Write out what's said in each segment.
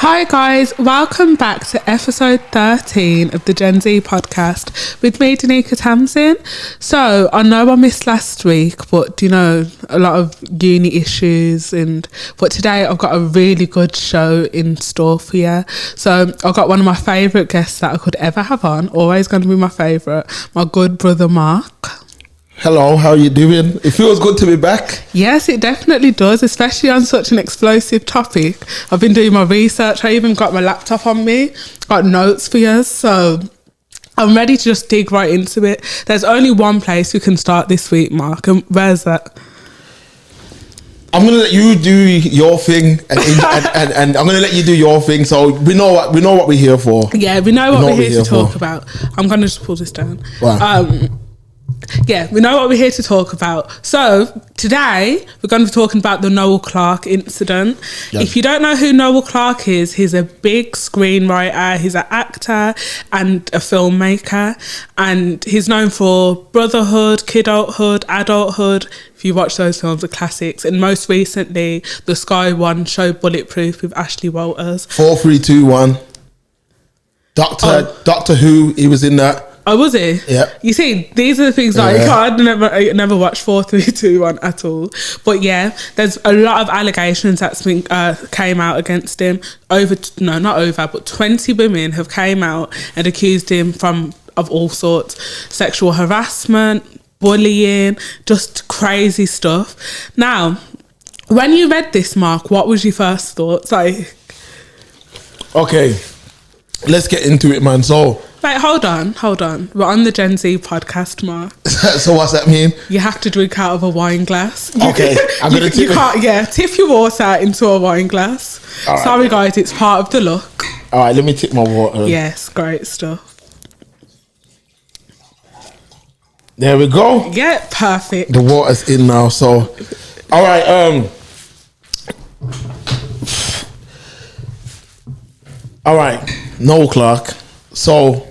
Hi guys, welcome back to episode 13 of the GenZ Podcast with me, Danica Tamsin. So I know I missed last week, but a lot of uni issues, but today I've got a really good show in store for you. So I've got one of my favourite guests that I could ever have on, always going to be my favourite, my good brother Mark. Hello, how are you doing? It feels good to be back. Yes, it definitely does, especially on such an explosive topic. I've been doing my research. I even got my laptop on me, got notes for you. So I'm ready to just dig right into it. There's only one place we can start this week, Mark, and where's that? I'm gonna let you do your thing, and I'm gonna let you do your thing. So we know what we're here for. Yeah, we know what we're here to talk about. I'm gonna just pull this down. Wow. Yeah, we know what we're here to talk about. So today we're going to be talking about the Noel Clarke incident. Yep. If you don't know who Noel Clarke is, he's a big screenwriter, he's an actor and a filmmaker, and he's known for Brotherhood, Kidulthood, Adulthood. If you watch those films, the classics, and most recently the Sky One show Bulletproof with Ashley Walters. 4, 3, 2, 1. Doctor Who, he was in that. Oh, was he? Yeah. You see, these are the things that I never watched 4, 3, 2, 1 at all. But yeah, there's a lot of allegations that's been came out against him. But 20 women have came out and accused him of all sorts: sexual harassment, bullying, just crazy stuff. Now, when you read this, Mark, what was your first thoughts? Okay, let's get into it, man. So. Wait, hold on. We're on the GenZ Podcast, Mark. So what's that mean? You have to drink out of a wine glass. Okay, I'm going to tip it. Tip your water into a wine glass. Right. Sorry, guys, it's part of the look. All right, let me tip my water. Yes, great stuff. There we go. Yeah, perfect. The water's in now, so... All right, All right, Noel Clarke. So...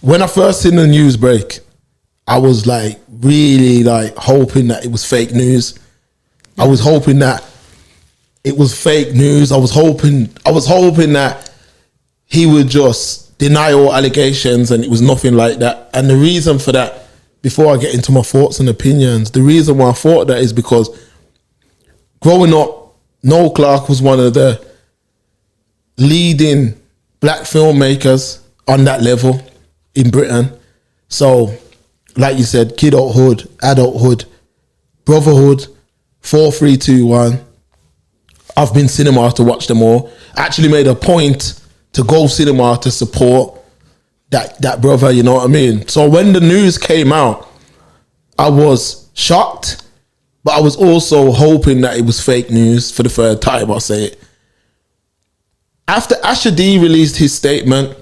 when I first seen the news break, I was really hoping that it was fake news. I was hoping that it was fake news. I was hoping that he would just deny all allegations and it was nothing like that. And the reason for that, before I get into my thoughts and opinions, the reason why I thought that is because growing up, Noel Clarke was one of the leading black filmmakers on that level in Britain. So, like you said, kidulthood, adulthood, brotherhood, 4, 3, 2, 1. I've been cinema to watch them all. I actually made a point to go cinema to support that brother, you know what I mean? So when the news came out, I was shocked, but I was also hoping that it was fake news for the third time, I'll say it. After Asher D released his statement,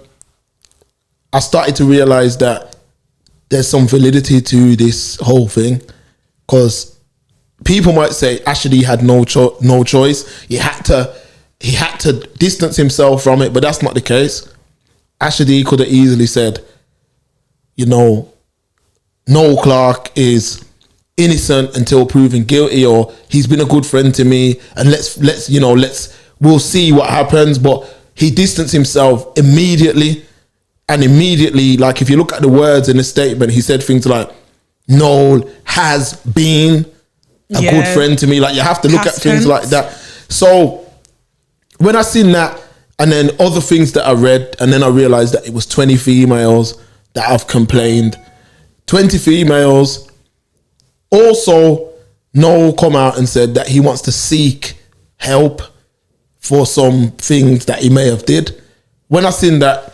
I started to realize that there's some validity to this whole thing, because people might say Ashley had no choice. He had to distance himself from it, but that's not the case. Ashley could have easily said, Noel Clarke is innocent until proven guilty, or he's been a good friend to me, and we'll see what happens. But he distanced himself immediately. And immediately, if you look at the words in the statement, he said things like, Noel has been a good friend to me. You have to look at things like that. So when I seen that, and then other things that I read, and then I realized that it was 20 females that have complained. 20 females. Also, Noel come out and said that he wants to seek help for some things that he may have did. When I seen that,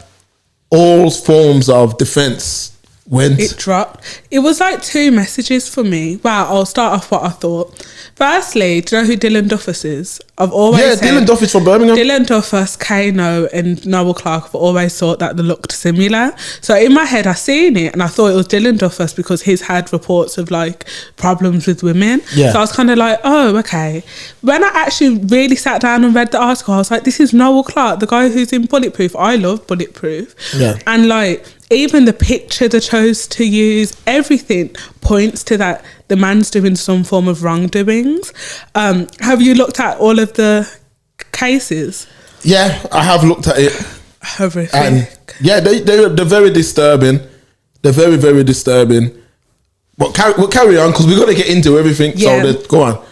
all forms of defense went. It dropped. It was 2 messages for me. Wow, I'll start off what I thought. Firstly, do you know who Dylan Duffus is? I've always said Dylan Duffus from Birmingham. Dylan Duffus, Kano and Noel Clarke have always thought that they looked similar. So in my head, I seen it and I thought it was Dylan Duffus because he's had reports of problems with women. Yeah. So I was kind of oh, okay. When I actually really sat down and read the article, I was this is Noel Clarke, the guy who's in Bulletproof. I love Bulletproof. Yeah. And even the picture they chose to use, everything points to that the man's doing some form of wrongdoings. Have you looked at all of the cases? Yeah, I have looked at it. Horrific. And yeah, they're very disturbing. They're very, very disturbing. But we'll carry on because we've got to get into everything. Yeah. So go on.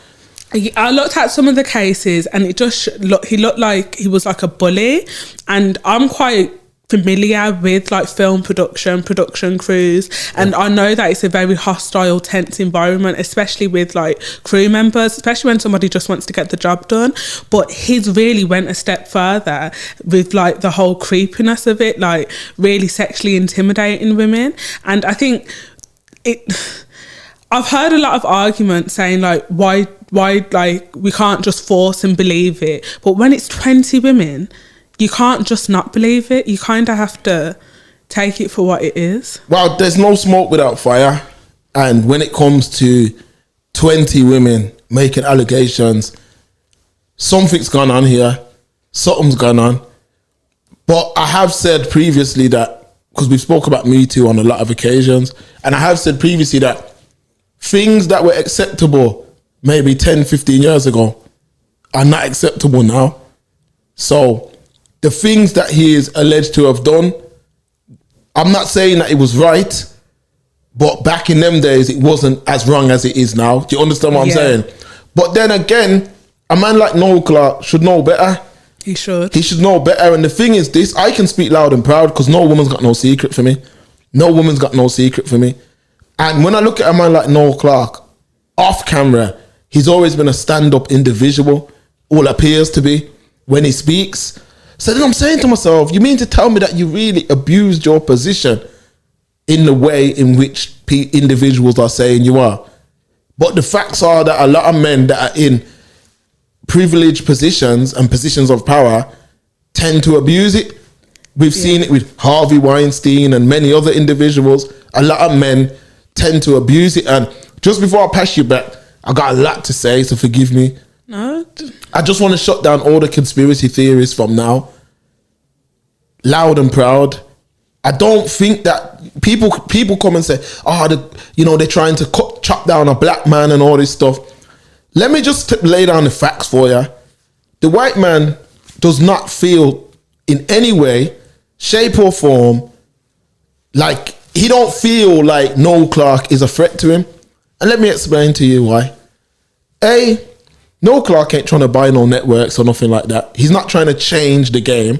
I looked at some of the cases and it just he looked like he was like a bully, and I'm quite familiar with like film production crews, and I know that it's a very hostile, tense environment, especially with like crew members, especially when somebody just wants to get the job done. But his really went a step further with like the whole creepiness of it, like really sexually intimidating women. And I think I've heard a lot of arguments saying like why like we can't just force and believe it, but when it's 20 women, you can't just not believe it. You kind of have to take it for what it is. Well, there's no smoke without fire. And when it comes to 20 women making allegations, something's gone on here. Something's gone on. But I have said previously that, because we've spoke about Me Too on a lot of occasions, and I have said previously that things that were acceptable maybe 10, 15 years ago are not acceptable now. So the things that he is alleged to have done, I'm not saying that it was right, but back in them days, it wasn't as wrong as it is now. Do you understand what I'm saying? But then again, a man like Noel Clarke should know better. He should. He should know better. And the thing is this, I can speak loud and proud because no woman's got no secret for me. No woman's got no secret for me. And when I look at a man like Noel Clarke, off camera, he's always been a stand-up individual, all appears to be, when he speaks. So then I'm saying to myself, you mean to tell me that you really abused your position in the way in which individuals are saying you are? But the facts are that a lot of men that are in privileged positions and positions of power tend to abuse it. We've seen it with Harvey Weinstein and many other individuals. A lot of men tend to abuse it. And just before I pass you back, I got a lot to say, so forgive me. No. I just want to shut down all the conspiracy theories from now. Loud and proud. I don't think that people come and say, they're trying to chop down a black man and all this stuff. Let me just lay down the facts for you. The white man does not feel in any way, shape or form, like he don't feel like Noel Clarke is a threat to him. And let me explain to you why. Noel Clarke ain't trying to buy no networks or nothing like that. He's not trying to change the game.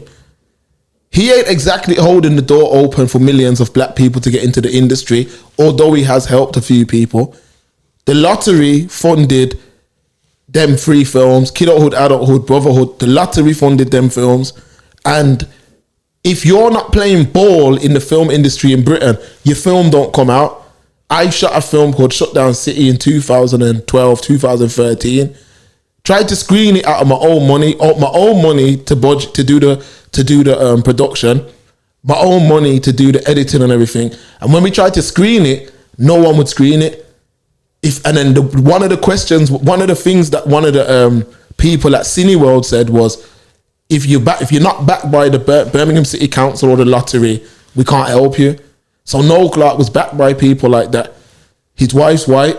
He ain't exactly holding the door open for millions of black people to get into the industry, although he has helped a few people. The lottery funded them 3 films, Kidulthood, Adulthood, Brotherhood. The lottery funded them films. And if you're not playing ball in the film industry in Britain, your film don't come out. I shot a film called Shutdown City in 2012, 2013. Tried to screen it out of my own money to budget to do the production, my own money to do the editing and everything. And when we tried to screen it, no one would screen it. One of the things that one of the people at Cineworld said was, if you're not backed by the Birmingham City Council or the lottery, we can't help you. So Noel Clarke was backed by people like that. His wife's white.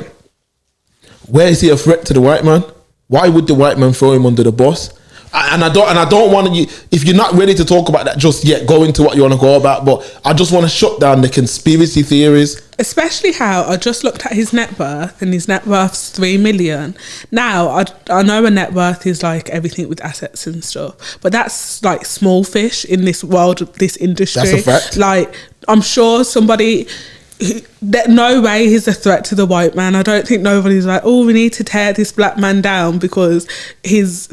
Where is he a threat to the white man? Why would the white man throw him under the bus? And I don't want you. If you're not ready to talk about that just yet, go into what you want to go about. But I just want to shut down the conspiracy theories. Especially how I just looked at his net worth, and his net worth's 3 million. Now I know a net worth is like everything with assets and stuff, but that's like small fish in this world of this industry. That's a fact. Like, I'm sure somebody. No way he's a threat to the white man. I don't think nobody's like, oh, we need to tear this black man down because he's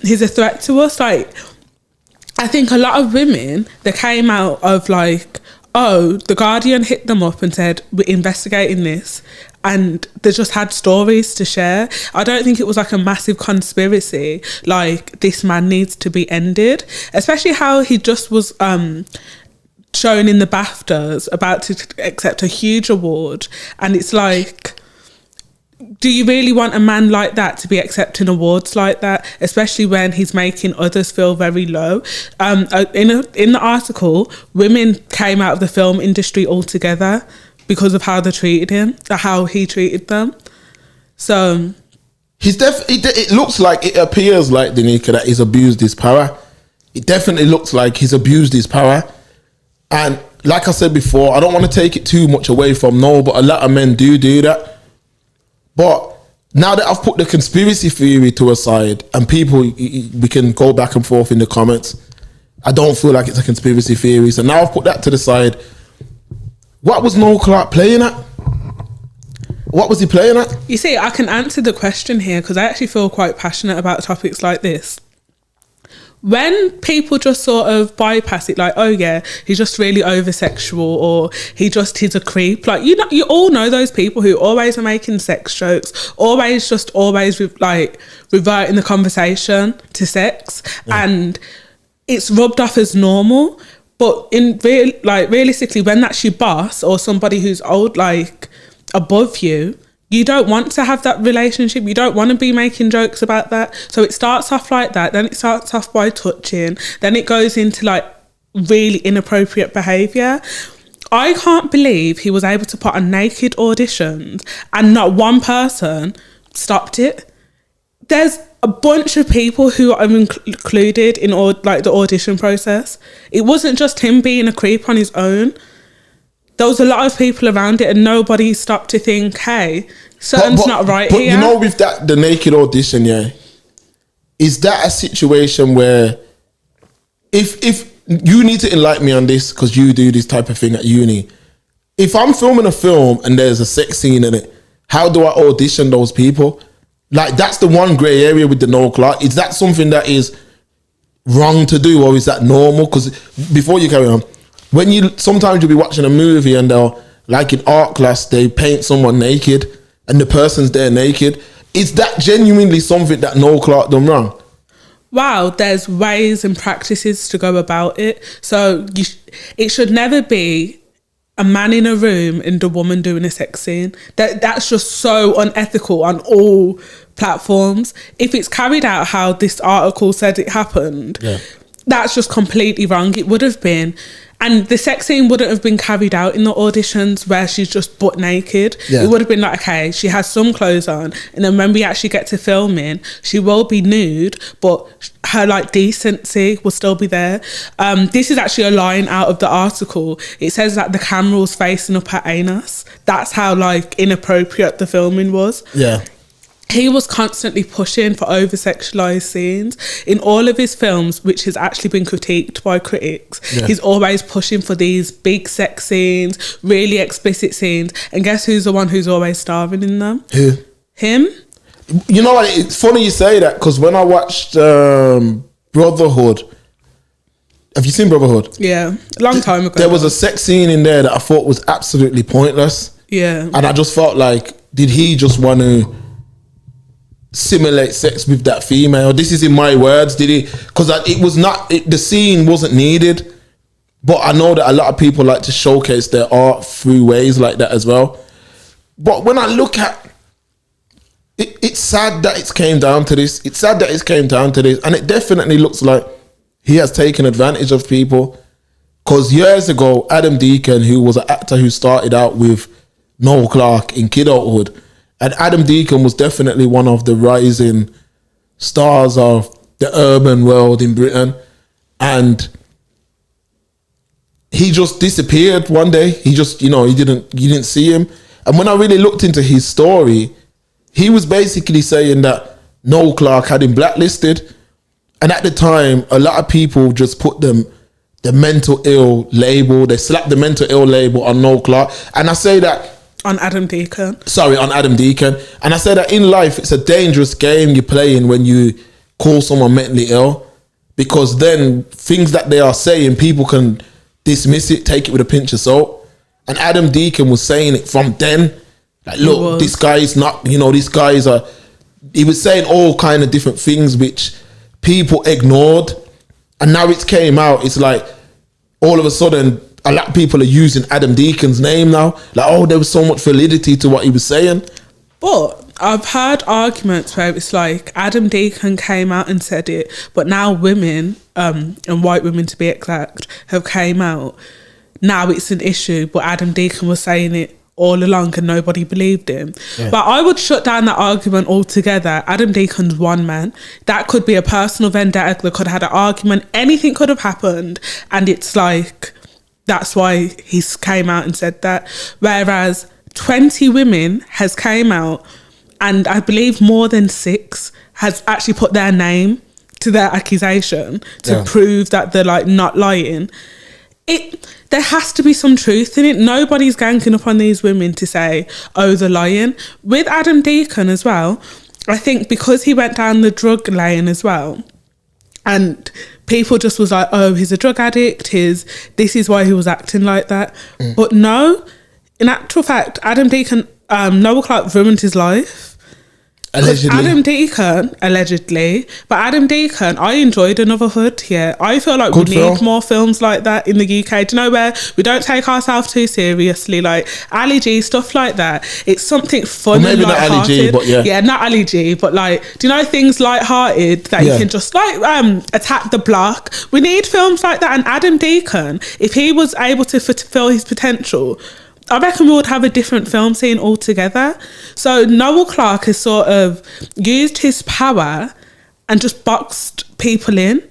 a threat to us. Like, I think a lot of women that came out of like, oh, the Guardian hit them up and said, we're investigating this, and they just had stories to share. I don't think it was like a massive conspiracy, like this man needs to be ended, especially how he just was shown in the BAFTAs about to accept a huge award, and it's like, do you really want a man like that to be accepting awards like that, especially when he's making others feel very low? In the article, women came out of the film industry altogether because of how they treated him, how he treated them. So It looks like, it appears like, Danica, that he's abused his power. It definitely looks like he's abused his power. And like I said before, I don't want to take it too much away from Noel, but a lot of men do that. But now that I've put the conspiracy theory to a side, and people, we can go back and forth in the comments, I don't feel like it's a conspiracy theory. So now I've put that to the side. What was Noel Clarke playing at? What was he playing at? You see, I can answer the question here because I actually feel quite passionate about topics like this. When people just sort of bypass it, like, oh yeah, he's just really over-sexual, or he's a creep. Like, you all know those people who always are making sex jokes, always reverting the conversation to sex, and it's rubbed off as normal. But realistically, when that's your boss or somebody who's old, like above you, you don't want to have that relationship. You don't want to be making jokes about that. So it starts off like that. Then it starts off by touching. Then it goes into like really inappropriate behaviour. I can't believe he was able to put on naked auditions and not one person stopped it. There's a bunch of people who are included in the audition process. It wasn't just him being a creep on his own. There was a lot of people around it and nobody stopped to think, hey, something's not right here. But you know, with the naked audition, is that a situation where if you need to enlighten me on this because you do this type of thing at uni. If I'm filming a film and there's a sex scene in it, how do I audition those people? Like, that's the one grey area with the Noel Clarke. Is that something that is wrong to do, or is that normal? Because before you carry on, sometimes you'll be watching a movie and they'll, like in art class, they paint someone naked and the person's there naked. Is that genuinely something that Noel Clarke done wrong? Wow, there's ways and practices to go about it. So it should never be a man in a room and a woman doing a sex scene. That's just so unethical on all platforms. If it's carried out how this article said it happened, that's just completely wrong. It would have been. And the sex scene wouldn't have been carried out in the auditions where she's just butt naked. Yeah. It would have been like, okay, she has some clothes on, and then when we actually get to filming, she will be nude, but her like decency will still be there. This is actually a line out of the article. It says that the camera was facing up her anus. That's how like inappropriate the filming was. Yeah. He was constantly pushing for over-sexualised scenes. In all of his films, which has actually been critiqued by critics, he's always pushing for these big sex scenes, really explicit scenes. And guess who's the one who's always starving in them? Who? Him. You know what? It's funny you say that, because when I watched Brotherhood, have you seen Brotherhood? Yeah, a long time ago. There was a sex scene in there that I thought was absolutely pointless. Yeah. And I just felt like, did he just want to simulate sex with that female? This is in my words. Did he? Because it was not, the scene wasn't needed. But I know that a lot of people like to showcase their art through ways like that as well. But when I look at it, it's sad that it's came down to this. It's sad that it's came down to this. And it definitely looks like he has taken advantage of people. Because years ago, Adam Deacon, who was an actor who started out with Noel Clarke in kidulthood, and Adam Deacon was definitely one of the rising stars of the urban world in Britain. And he just disappeared one day. He just, you didn't see him. And when I really looked into his story, he was basically saying that Noel Clarke had him blacklisted. And at the time, a lot of people just put the mental ill label. They slapped the mental ill label on Noel Clarke. And I say that on Adam Deacon. On Adam Deacon. And I say that in life, it's a dangerous game you're playing when you call someone mentally ill, because then things that they are saying, people can dismiss it, take it with a pinch of salt. And Adam Deacon was saying it from then. Like, look, this guy is not, these guys are... He was saying all kind of different things which people ignored. And now it's came out, it's like, all of a sudden, a lot of people are using Adam Deacon's name now. Like, oh, there was so much validity to what he was saying. But I've heard arguments where it's like Adam Deacon came out and said it, but now women, and white women to be exact, have came out. Now it's an issue, but Adam Deacon was saying it all along and nobody believed him. Yeah. But I would shut down that argument altogether. Adam Deacon's one man. That could be a personal vendetta. They could have had an argument. Anything could have happened. And it's like, that's why he came out and said that. Whereas 20 women has came out, and I believe more than 6 has actually put their name to their accusation to prove that they're like not lying. There has to be some truth in it. Nobody's ganging up on these women to say, oh, they're lying. With Adam Deacon as well, I think because he went down the drug lane as well, and people just was like, oh, he's a drug addict, this is why he was acting like that. But no, in actual fact, Adam Deacon, Noel Clarke ruined his life. Allegedly. Adam Deacon, allegedly. But Adam Deacon, I enjoyed Another Hood here. I feel like we need more films like that in the UK. Do you know, where we don't take ourselves too seriously? Like Ali G, stuff like that. It's something fun and light-hearted. Maybe not Ali G, but yeah. Yeah, not Ali G, but like, do you know, things light-hearted that you can just like attack the block? We need films like that. And Adam Deacon, if he was able to fulfill his potential, I reckon we would have a different film scene altogether. So Noel Clarke has sort of used his power and just boxed people in.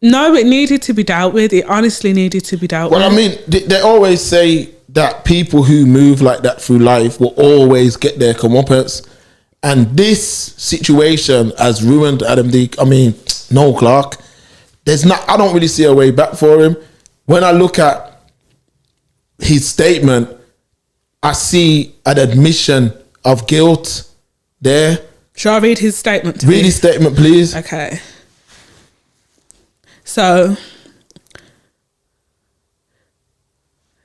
No, it needed to be dealt with. It honestly needed to be dealt with. Well, I mean, they always say that people who move like that through life will always get their comeuppance. And this situation has ruined Noel Clarke. I don't really see a way back for him. When I look at his statement, I see an admission of guilt there. Shall I read his statement? Read his statement, please. Okay. So,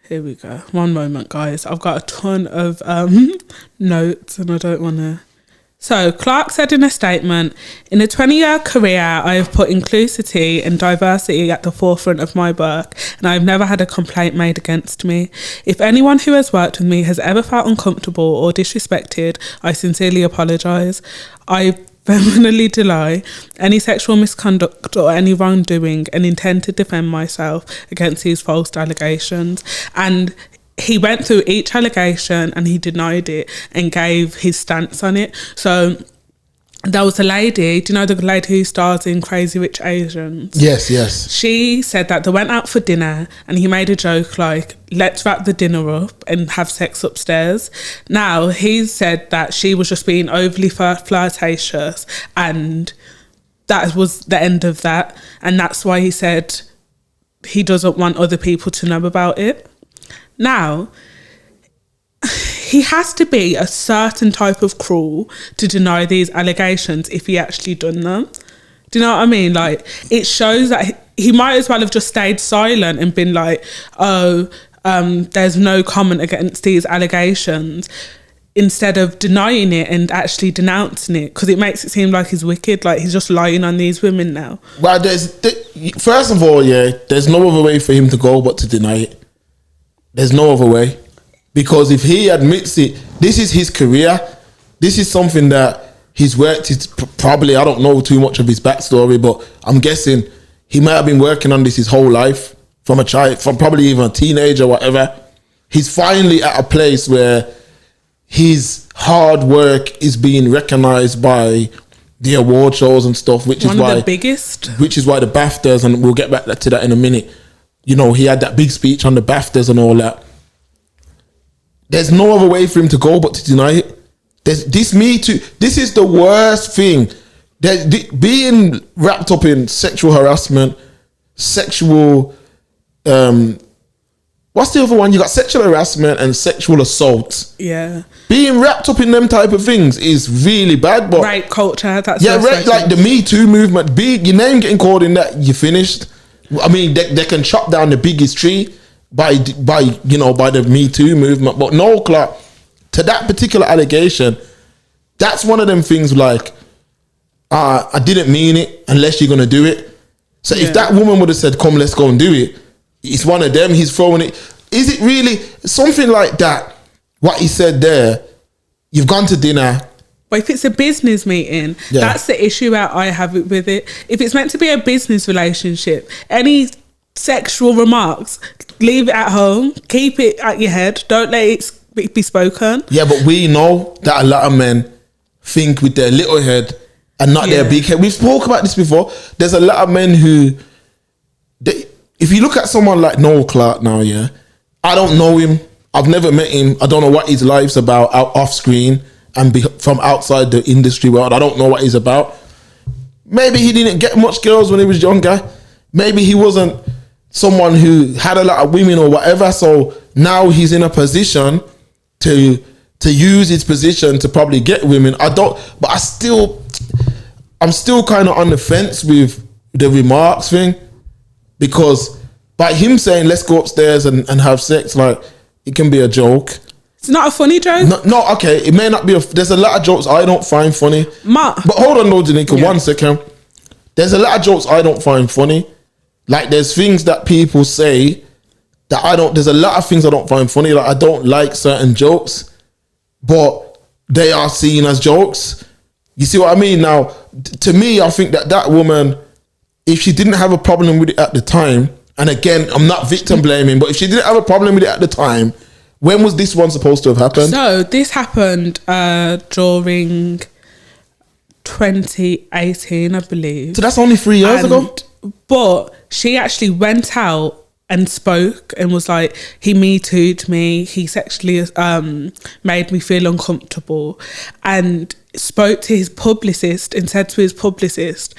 here we go. One moment, guys. I've got a ton of notes and I don't want to... So, Clarke said in a statement, in a 20-year career, I have put inclusivity and diversity at the forefront of my work, and I have never had a complaint made against me. If anyone who has worked with me has ever felt uncomfortable or disrespected, I sincerely apologise. I vehemently deny any sexual misconduct or any wrongdoing and intend to defend myself against these false allegations. And he went through each allegation and he denied it and gave his stance on it. So there was a lady, do you know the lady who stars in Crazy Rich Asians? Yes. She said that they went out for dinner and he made a joke like, let's wrap the dinner up and have sex upstairs. Now, he said that she was just being overly flirtatious and that was the end of that. And that's why he said he doesn't want other people to know about it. Now, he has to be a certain type of cruel to deny these allegations if he actually done them. Do you know what I mean? Like, it shows that he might as well have just stayed silent and been like, there's no comment against these allegations, instead of denying it and actually denouncing it, because it makes it seem like he's wicked, like he's just lying on these women now. Well, first of all, there's no other way for him to go but to deny it. There's no other way. Because if he admits it, this is his career. This is something that he's worked. It's probably, I don't know too much of his backstory, but I'm guessing he might have been working on this his whole life, from a child, from probably even a teenager or whatever. He's finally at a place where his hard work is being recognised by the award shows and stuff, which is why the biggest. Which is why the BAFTAs, and we'll get back to that in a minute. You know, he had that big speech on the BAFTAs and all that. There's no other way for him to go but to deny it. This Me Too. This is the worst thing. Being wrapped up in sexual harassment, sexual... what's the other one? You got sexual harassment and sexual assault. Yeah. Being wrapped up in them type of things is really bad. But rape culture. That's rape, like the Me Too movement. Your name getting called in that, you're finished. I mean, they can chop down the biggest tree by the Me Too movement. But Noel Clarke, to that particular allegation, that's one of them things like, I didn't mean it unless you're going to do it. So if that woman would have said, come, let's go and do it, it's one of them, he's throwing it. Is it really something like that? What he said there, you've gone to dinner. But if it's a business meeting, that's the issue I have with it. If it's meant to be a business relationship, any sexual remarks, leave it at home, keep it at your head, don't let it be spoken. Yeah, but we know that a lot of men think with their little head and not their big head. We've spoke about this before. There's a lot of men who, if you look at someone like Noel Clarke now, yeah, I don't know him. I've never met him. I don't know what his life's about off screen and from outside the industry world. I don't know what he's about. Maybe he didn't get much girls when he was younger. Maybe he wasn't someone who had a lot of women or whatever. So now he's in a position to use his position to probably get women. I'm still kind of on the fence with the remarks thing, because by him saying let's go upstairs and have sex, like, it can be a joke. It's not a funny joke. No, okay, it may not be. There's a lot of jokes I don't find funny. But hold on, though, Janika, 1 second. There's a lot of jokes I don't find funny. Like, there's things that people say that there's a lot of things I don't find funny. Like, I don't like certain jokes, but they are seen as jokes. You see what I mean? Now, to me, I think that woman, if she didn't have a problem with it at the time, and again, I'm not victim blaming, but if she didn't have a problem with it at the time, when was this one supposed to have happened? So this happened during 2018, I believe. So that's only 3 years ago? But she actually went out and spoke and was like, he Me Too'd me, he sexually made me feel uncomfortable, and spoke to his publicist and said to his publicist,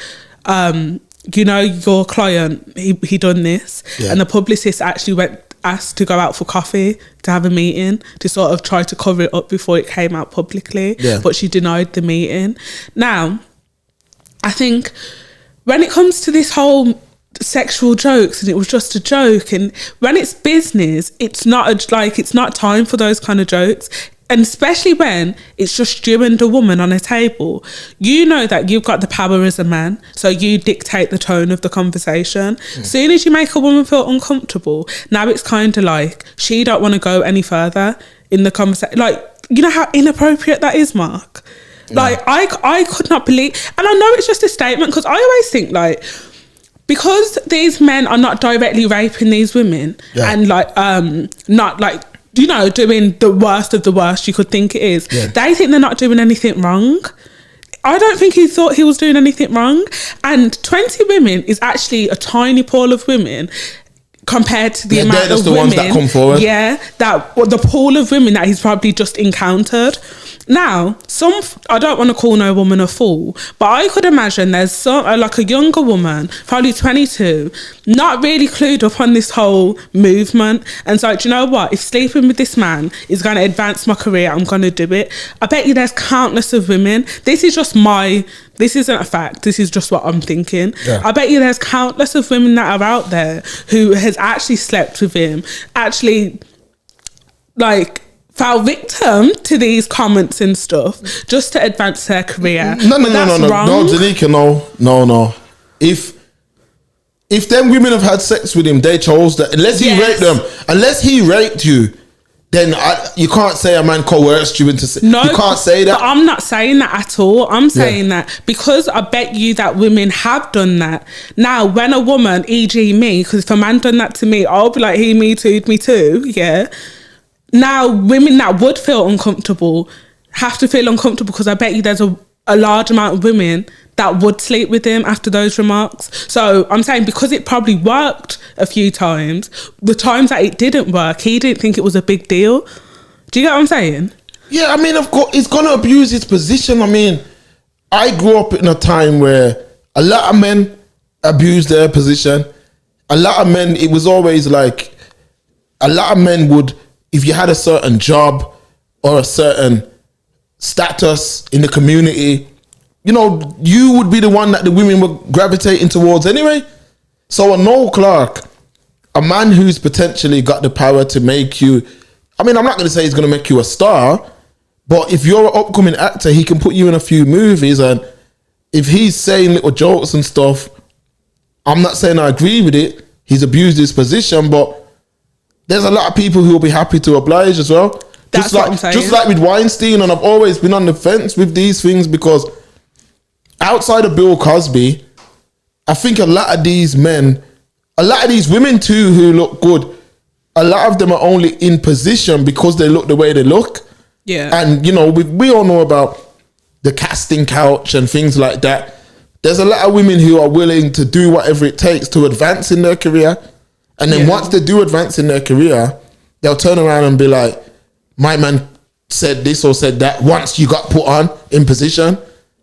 you know, your client, he done this. Yeah. And the publicist actually asked to go out for coffee, to have a meeting, to sort of try to cover it up before it came out publicly. Yeah. But she denied the meeting. Now, I think when it comes to this whole sexual jokes, and it was just a joke, and when it's business, it's not time for those kind of jokes. And especially when it's just you and a woman on a table, you know that you've got the power as a man, so you dictate the tone of the conversation. Soon as you make a woman feel uncomfortable, now it's kind of like she don't want to go any further in the conversation. Like, you know how inappropriate that is, Mark? Like, I could not believe, and I know it's just a statement, because I always think, like, because these men are not directly raping these women, and like not like, you know, doing the worst of the worst you could think it is, they think they're not doing anything wrong. I don't think he thought he was doing anything wrong. And 20 women is actually a tiny pool of women compared to the amount of women. Ones that come forward. Yeah, the pool of women that he's probably just encountered. Now, I don't want to call no woman a fool, but I could imagine there's like a younger woman, probably 22, not really clued up on this whole movement. And so, do you know what? If sleeping with this man is going to advance my career, I'm going to do it. I bet you there's countless of women. This isn't a fact. This is just what I'm thinking. Yeah. I bet you there's countless of women that are out there who has actually slept with him, actually, like, fell victim to these comments and stuff just to advance their career. No, Janika, no. If them women have had sex with him, they chose that. Unless he raped them, unless he raped you, then you can't say a man coerced you into sex. No, you can't say that. But I'm not saying that at all. I'm saying that because I bet you that women have done that. Now, when a woman, e.g. me, because if a man done that to me, I'll be like, he Me Too'd me too, yeah. Now, women that would feel uncomfortable have to feel uncomfortable, because I bet you there's a large amount of women that would sleep with him after those remarks. So I'm saying, because it probably worked a few times, the times that it didn't work, he didn't think it was a big deal. Do you get what I'm saying? Yeah, I mean, of course, he's going to abuse his position. I mean, I grew up in a time where a lot of men abused their position. A lot of men, it was always like, a lot of men would, if you had a certain job or a certain status in the community, you know, you would be the one that the women were gravitating towards anyway. So a Noel Clarke, a man who's potentially got the power to make you, I mean, I'm not going to say he's going to make you a star, but if you're an upcoming actor, he can put you in a few movies, and if he's saying little jokes and stuff, I'm not saying I agree with it. He's abused his position, but there's a lot of people who will be happy to oblige as well. That's what I'm saying. Just like with Weinstein, and I've always been on the fence with these things, because outside of Bill Cosby, I think a lot of these men, a lot of these women too who look good, a lot of them are only in position because they look the way they look. Yeah. And, you know, we all know about the casting couch and things like that. There's a lot of women who are willing to do whatever it takes to advance in their career. And then once they do advance in their career, they'll turn around and be like, my man said this or said that once you got put on in position.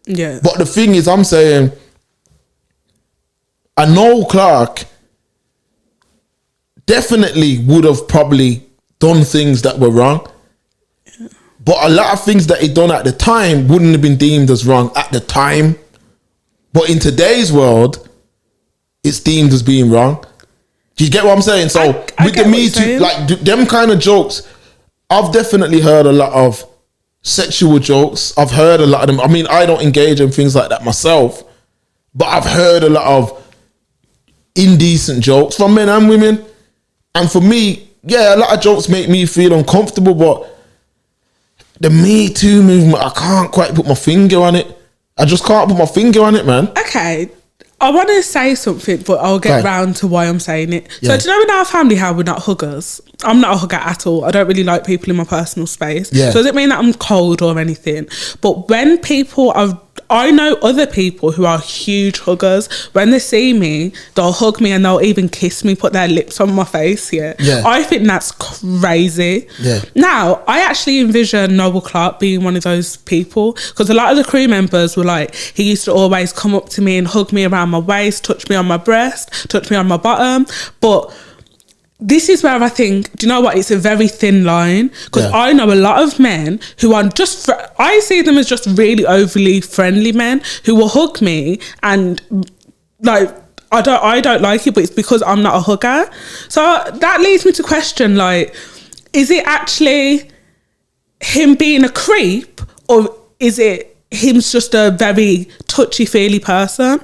Yeah. But the thing is, I'm saying, a Noel Clarke definitely would have probably done things that were wrong. Yeah. But a lot of things that he done at the time wouldn't have been deemed as wrong at the time. But in today's world, it's deemed as being wrong. Do you get what I'm saying? So with the Me Too, like them kind of jokes, I've definitely heard a lot of sexual jokes. I've heard a lot of them. I mean, I don't engage in things like that myself, but I've heard a lot of indecent jokes from men and women. And for me, yeah, a lot of jokes make me feel uncomfortable, but the Me Too movement, I can't quite put my finger on it. I just can't put my finger on it, man. Okay. I want to say something, but I'll get round to why I'm saying it. Yeah. So do you know in our family how we're not huggers? I'm not a hugger at all. I don't really like people in my personal space. Yeah. So does it mean that I'm cold or anything? But when people are... I know other people who are huge huggers. When they see me, they'll hug me and they'll even kiss me, put their lips on my face. Yeah. I think that's crazy. Yeah. Now, I actually envision Noel Clarke being one of those people, because a lot of the crew members were like, he used to always come up to me and hug me around my waist, touch me on my breast, touch me on my bottom. But this is where I think, do you know what? It's a very thin line, because I know a lot of men who are just, I see them as just really overly friendly men who will hug me and like, I don't like it, but it's because I'm not a hugger. So that leads me to question, like, is it actually him being a creep, or is it him just a very touchy-feely person?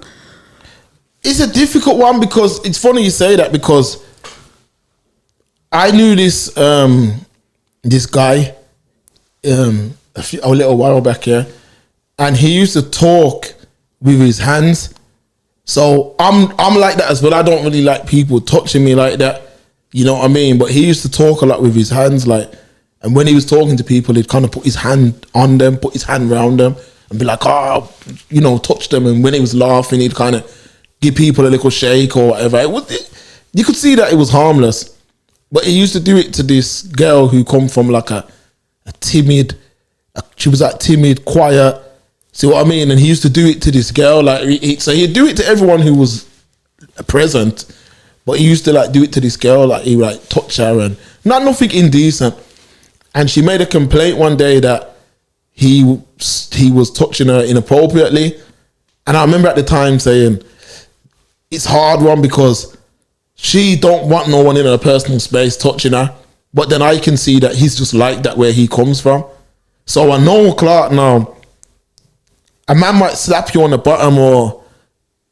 It's a difficult one, because it's funny you say that, because I knew this this guy a little while back here, and he used to talk with his hands. So I'm like that as well. I don't really like people touching me like that, you know what I mean? But he used to talk a lot with his hands, like, and when he was talking to people, he'd kind of put his hand on them, put his hand around them, and be like, oh, you know, touch them. And when he was laughing, he'd kind of give people a little shake or whatever. You could see that it was harmless. But he used to do it to this girl who come from like a timid, she was like timid, quiet, see what I mean? And he used to do it to this girl, like, so he'd do it to everyone who was present, but he used to like do it to this girl, like he would like touch her and nothing indecent. And she made a complaint one day that he was touching her inappropriately. And I remember at the time saying, it's a hard one, because she don't want no one in her personal space touching her. But then I can see that he's just like that where he comes from. So I know Clark now, a man might slap you on the bottom, or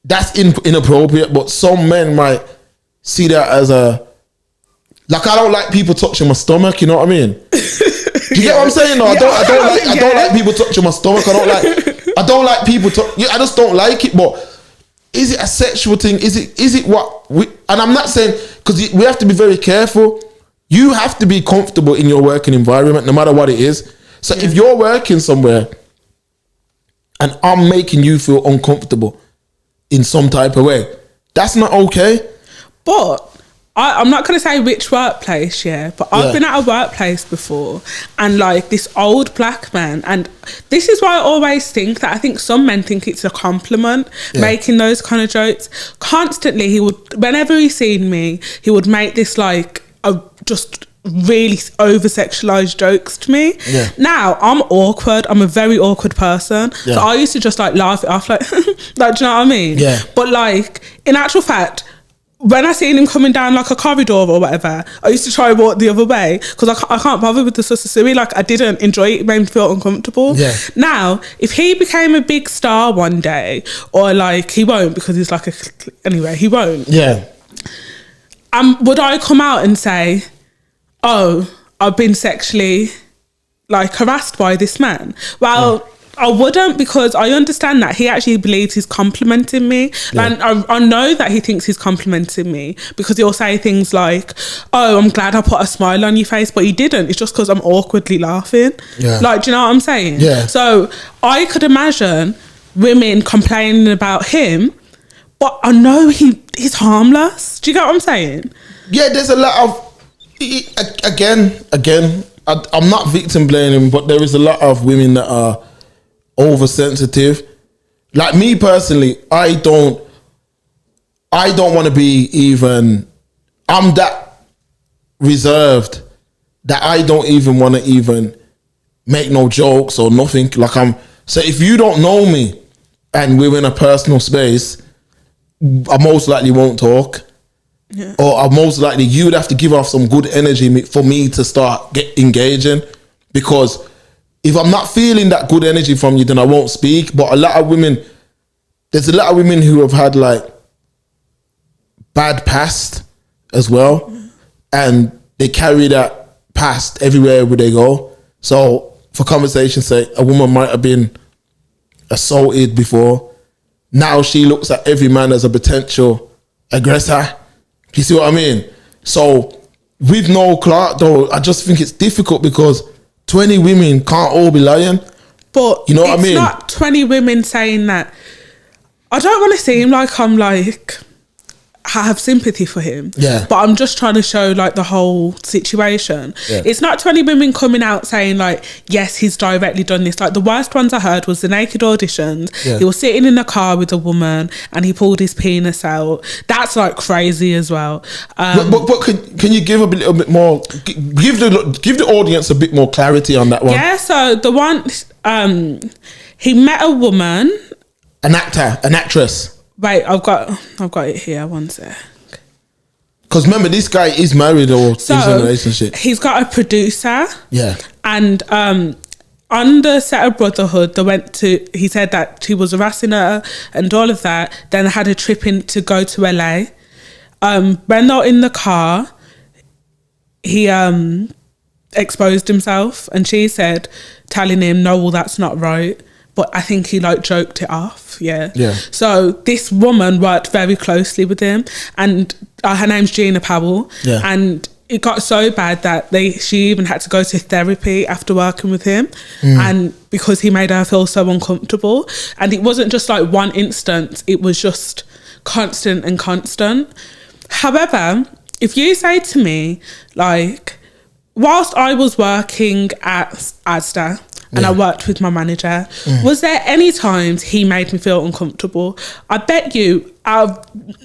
that's inappropriate, but some men might see that as a, like, I don't like people touching my stomach, you know what I mean? Do you get what I'm saying? No, I don't like people touching my stomach. I don't like people I just don't like it. But is it a sexual thing? Is it what we, and I'm not saying, because we have to be very careful. You have to be comfortable in your working environment, no matter what it is. So if you're working somewhere and I'm making you feel uncomfortable in some type of way, that's not okay. But I'm not going to say which workplace, but I've been at a workplace before, and like this old black man, and this is why I always think that I think some men think it's a compliment, making those kind of jokes. Constantly, he would, whenever he seen me, he would make this like just really over-sexualized jokes to me. Now, I'm awkward. I'm a very awkward person. So I used to just like laugh it off, like, like, do you know what I mean? But like, in actual fact, when I seen him coming down like a corridor or whatever, I used to try and walk the other way, because I can't bother with the sussy. Like, I didn't enjoy it. It made me feel uncomfortable. Now, if he became a big star one day, or like, he won't, because he's like anyway, he won't. Would I come out and say, oh, I've been sexually like harassed by this man? Well, I wouldn't, because I understand that he actually believes he's complimenting me. Yeah. And I know that he thinks he's complimenting me, because he'll say things like, oh, I'm glad I put a smile on your face, but he didn't. It's just because I'm awkwardly laughing. Yeah. Like, do you know what I'm saying? Yeah. So I could imagine women complaining about him, but I know he's harmless. Do you get what I'm saying? Yeah, there's a lot of, again, I'm not victim blaming, but there is a lot of women that are oversensitive. Like me personally, I don't want to be even, I'm that reserved that I don't even want to even make no jokes or nothing. Like so if you don't know me and we're in a personal space, I most likely won't talk. Yeah. Or I most likely, you would have to give off some good energy for me to start engaging, because if I'm not feeling that good energy from you, then I won't speak. But there's a lot of women who have had like bad past as well, and they carry that past everywhere where they go. So for conversation's sake, a woman might have been assaulted before. Now she looks at every man as a potential aggressor. You see what I mean? So with Noel Clarke though, I just think it's difficult because 20 women can't all be lying. But you know what I mean? It's not 20 women saying that. I don't want to seem like I'm like, I have sympathy for him. Yeah. But I'm just trying to show like the whole situation. Yeah. It's not 20 women coming out saying like, yes, he's directly done this. Like the worst ones I heard was the naked auditions. Yeah. He was sitting in a car with a woman and he pulled his penis out. That's like crazy as well. But can you give a little bit more, give the audience a bit more clarity on that one? Yeah, so the one, he met a woman. An actress. Wait, I've got it here. One sec. Because remember, this guy is married or is in a relationship. He's got a producer. Yeah. And on the set of Brotherhood, he said that he was harassing her and all of that. Then they had a trip in to go to LA. When they're in the car, he exposed himself, and she said, telling him, no, well, that's not right. But I think he like joked it off, yeah. So this woman worked very closely with him, and her name's Gina Powell. Yeah. And it got so bad that she even had to go to therapy after working with him, and because he made her feel so uncomfortable. And it wasn't just like one instance; it was just constant and constant. However, if you say to me like, whilst I was working at Asda, and I worked with my manager, was there any times he made me feel uncomfortable? I bet you, out of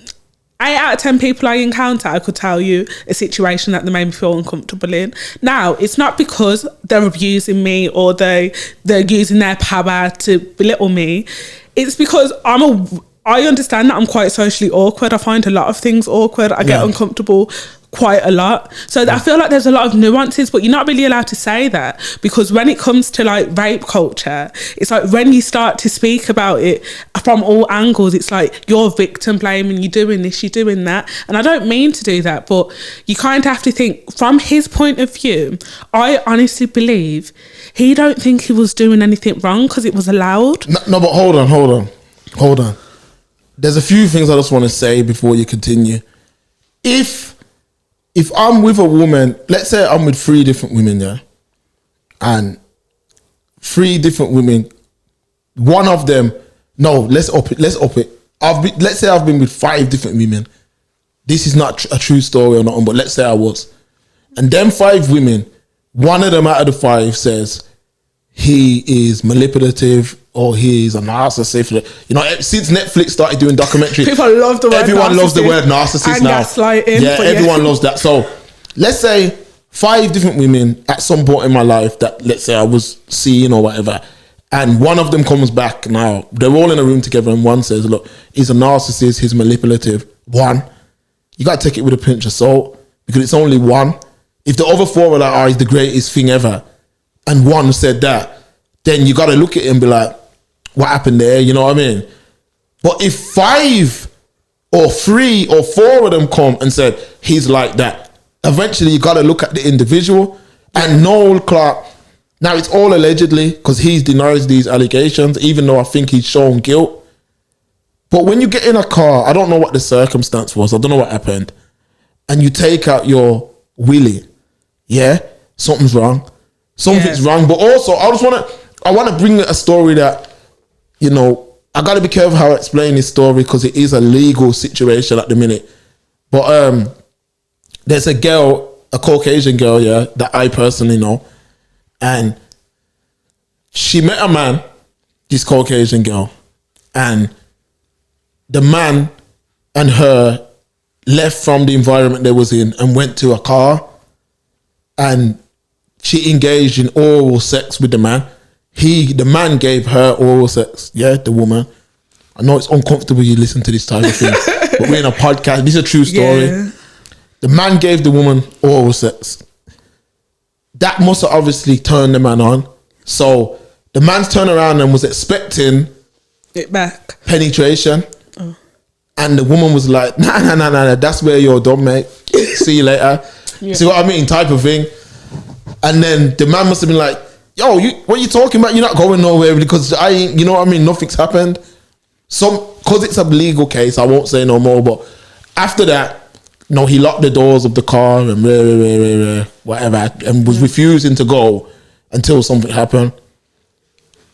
8 out of 10 people I encounter, I could tell you a situation that they made me feel uncomfortable in. Now, it's not because they're abusing me or they're using their power to belittle me. It's because I understand that I'm quite socially awkward. I find a lot of things awkward. I get uncomfortable quite a lot. So I feel like there's a lot of nuances, but you're not really allowed to say that, because when it comes to like rape culture, it's like when you start to speak about it from all angles, it's like you're victim blaming, you're doing this, you're doing that. And I don't mean to do that, but you kind of have to think from his point of view. I honestly believe he don't think he was doing anything wrong because it was allowed. No, but hold on. There's a few things I just want to say before you continue. If I'm with a woman, let's say I'm with 3 different women, yeah, and 3 different women, one of them, no, let's up it. Let's say I've been with 5 different women. This is not a true story or nothing, but let's say I was. And them 5 women, one of them out of the 5 says he is manipulative or he's a narcissist. You know, since Netflix started doing documentaries, people love the word everyone loves the word narcissist and now. Gaslighting. Yeah, everyone loves that. So let's say 5 different women at some point in my life that, let's say I was seeing or whatever, and one of them comes back now, they're all in a room together, and one says, look, he's a narcissist, he's manipulative. One, you got to take it with a pinch of salt, because it's only one. If the other 4 are like, oh, he's the greatest thing ever, and one said that, then you got to look at it and be like, what happened there? You know what I mean? But if 5 or 3 or 4 of them come and said, he's like that, eventually you got to look at the individual. And Noel Clarke Now, it's all allegedly because he denies these allegations, even though I think he's shown guilt. But when you get in a car, I don't know what the circumstance was. I don't know what happened. And you take out your wheelie. Yeah, something's wrong. Something's wrong. But also, I want to bring a story that, you know, I got to be careful how I explain this story because it is a legal situation at the minute. But there's a girl, a Caucasian girl, yeah, that I personally know. And she met a man, this Caucasian girl. And the man and her left from the environment they was in and went to a car. And she engaged in oral sex with the man. The man gave her oral sex. Yeah, the woman. I know it's uncomfortable you listen to this type of thing, but we're in a podcast. This is a true story. Yeah. The man gave the woman oral sex. That must have obviously turned the man on. So the man's turned around and was expecting it back. Penetration. Oh. And the woman was like, nah, that's where you're done, mate. See you later. Yeah. See what I mean? Type of thing. And then the man must have been like, yo, what are you talking about? You're not going nowhere because you know what I mean? Nothing's happened. Because it's a legal case, I won't say no more. But after that, no, he locked the doors of the car and whatever, and was refusing to go until something happened.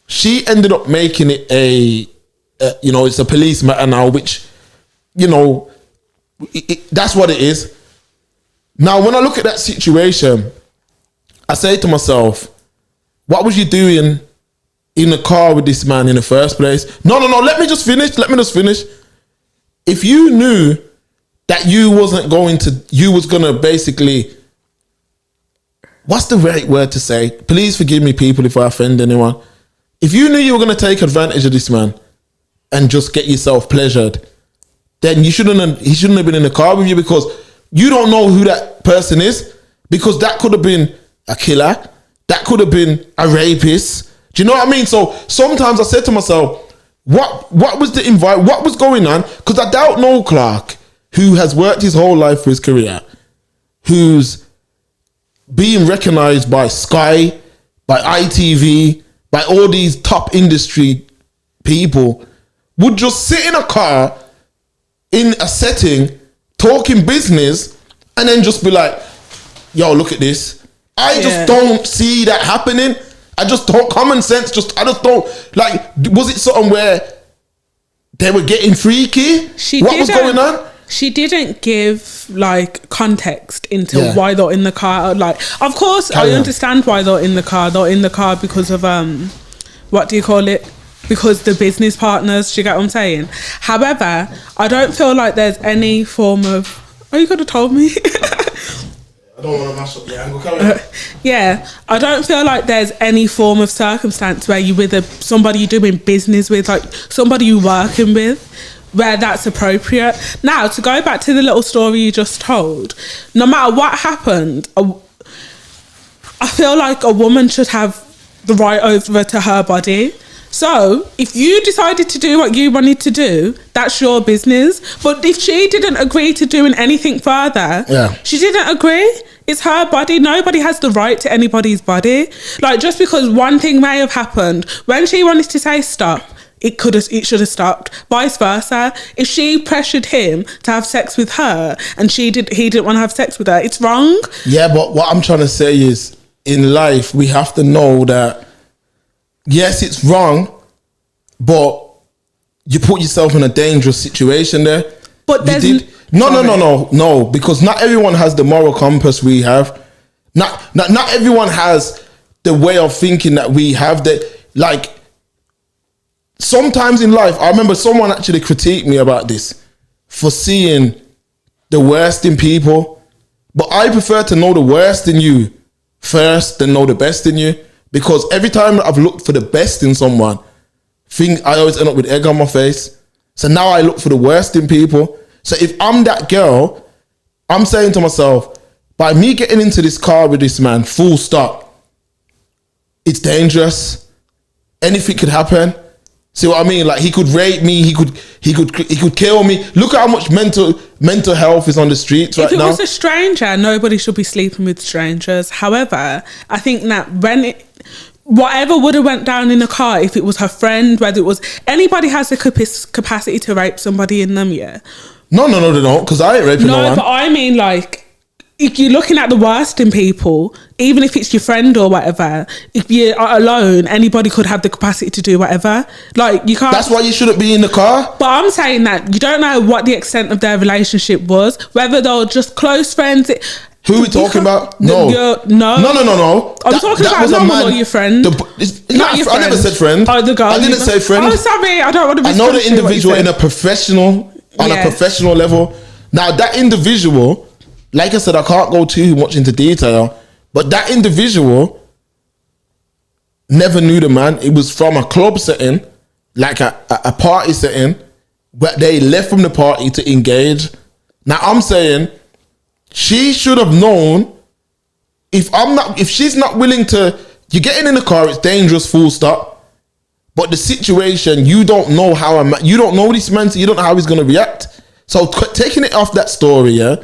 She ended up making it it's a police matter now, which, you know, that's what it is. Now, when I look at that situation, I say to myself, what was you doing in the car with this man in the first place? No, let me just finish. If you knew that you was going to basically, what's the right word to say? Please forgive me, people, if I offend anyone. If you knew you were going to take advantage of this man and just get yourself pleasured, then he shouldn't have been in the car with you, because you don't know who that person is, because that could have been a killer. That could have been a rapist. Do you know what I mean? So sometimes I said to myself, what was the invite? What was going on? Because I doubt Noel Clarke, who has worked his whole life for his career, who's being recognized by Sky, by ITV, by all these top industry people, would just sit in a car in a setting talking business and then just be like, yo, look at this. I just don't see that happening. I just don't, common sense, I just don't, like, was it something where they were getting freaky? What was going on? She didn't give, like, context into why they're in the car. Like, of course, I understand why they're in the car. They're in the car because of, what do you call it? Because the business partners, do you get what I'm saying? However, I don't feel like there's any form of, you could have told me. I don't want to mash up the angle. Carry on. Yeah, I don't feel like there's any form of circumstance where you're with somebody you're doing business with, like somebody you're working with, where that's appropriate. Now, to go back to the little story you just told, no matter what happened, I feel like a woman should have the right over to her body. So if you decided to do what you wanted to do, that's your business. But if she didn't agree to doing anything further, she didn't agree. It's her body. Nobody has the right to anybody's body. Like, just because one thing may have happened, when she wanted to say stop, it should have stopped. Vice versa. If she pressured him to have sex with her and he didn't want to have sex with her, it's wrong. Yeah, but what I'm trying to say is, in life, we have to know that, yes, it's wrong, but you put yourself in a dangerous situation there. But there's no, because not everyone has the moral compass we have. Not everyone has the way of thinking that we have. That, like, sometimes in life, I remember someone actually critiqued me about this for seeing the worst in people. But I prefer to know the worst in you first than know the best in you. Because every time I've looked for the best in someone, I always end up with egg on my face. So now I look for the worst in people. So if I'm that girl, I'm saying to myself, by me getting into this car with this man, full stop, it's dangerous. Anything could happen. See what I mean? Like, he could rape me. He could kill me. Look at how much mental health is on the streets right now. If it was a stranger, nobody should be sleeping with strangers. However, I think that whatever would have went down in the car, if it was her friend, whether it was anybody has the capacity to rape somebody in them, yeah. No, they don't, because I ain't raping no one. No, but I mean, like, if you're looking at the worst in people, even if it's your friend or whatever, if you're alone, anybody could have the capacity to do whatever. Like, you can't... That's why you shouldn't be in the car. But I'm saying that you don't know what the extent of their relationship was, whether they were just close friends. Who are we talking about? No. No. I'm talking about normal or your friend. Not your friend. I never said friend. Oh, the girl. I didn't say friend. Oh, sorry. I don't want to be... I know the individual in a professional... On a professional level. Now, that individual, like I said, I can't go too much into detail, but that individual never knew the man. It was from a club setting, like a party setting, but they left from the party to engage. Now, I'm saying she should have known if she's not willing to, you're getting in the car, it's dangerous, full stop. But the situation, you don't know you don't know this man, so you don't know how he's going to react. So taking it off that story, yeah,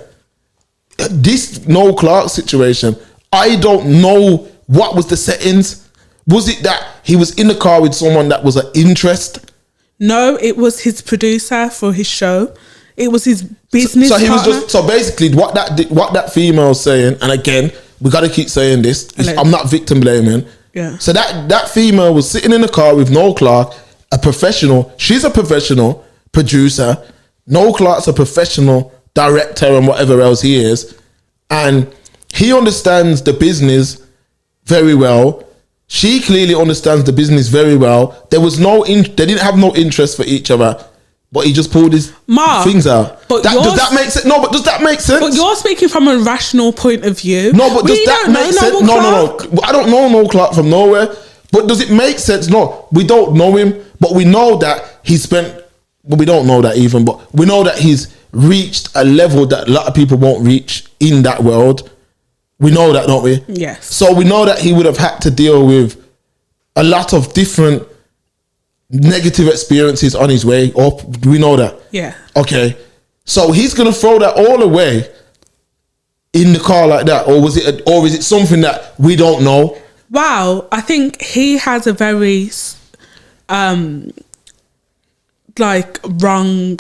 this Noel Clarke situation, I don't know what was the settings. Was it that he was in the car with someone that was an interest? No, it was his producer for his show. It was his business so he partner. was just, so basically what that female's saying, and again, we got to keep saying this, I'm not victim blaming. Yeah. So that female was sitting in the car with Noel Clarke, a professional. She's a professional producer. Noel Clarke's a professional director and whatever else he is. And he understands the business very well. She clearly understands the business very well. There was they didn't have no interest for each other. But he just pulled his things out. Does that make sense? No, but does that make sense? But you're speaking from a rational point of view. No, but does that make sense? No. I don't know Noel Clarke from nowhere. But does it make sense? No, we don't know him. But we know that he spent... Well, we don't know that even. But we know that he's reached a level that a lot of people won't reach in that world. We know that, don't we? Yes. So we know that he would have had to deal with a lot of different... negative experiences on his way up. We know that. Yeah. Okay. So he's gonna throw that all away in the car like that, or is it something that we don't know? Wow, I think he has a very wrong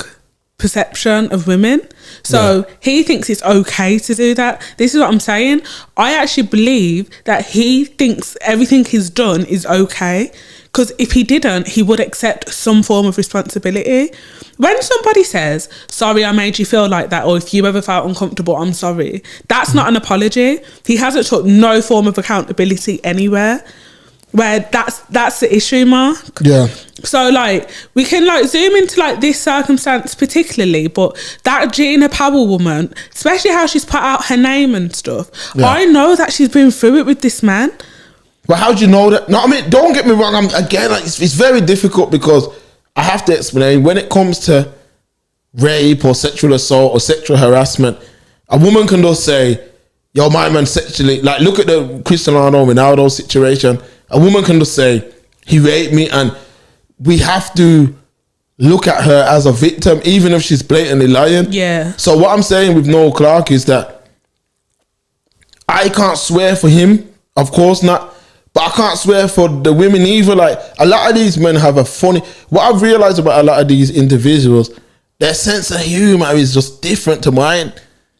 perception of women. So he thinks it's okay to do that. This is what I'm saying. I actually believe that he thinks everything he's done is okay. Because if he didn't, he would accept some form of responsibility. When somebody says, sorry, I made you feel like that, or if you ever felt uncomfortable, I'm sorry, that's not an apology. He hasn't took no form of accountability anywhere. Where that's the issue, Mark. Yeah. So, like, we can, like, zoom into, like, this circumstance particularly, but that Gina Powell woman, especially how she's put out her name and stuff, I know that she's been through it with this man. But how do you know that? No, I mean, don't get me wrong. It's very difficult because I have to explain when it comes to rape or sexual assault or sexual harassment, a woman can just say, yo, my man sexually, like, look at the Cristiano Ronaldo situation. A woman can just say, he raped me, and we have to look at her as a victim, even if she's blatantly lying. Yeah. So what I'm saying with Noel Clarke is that I can't swear for him, of course not. But I can't swear for the women either. Like, a lot of these men have what I've realized about a lot of these individuals, their sense of humor is just different to mine.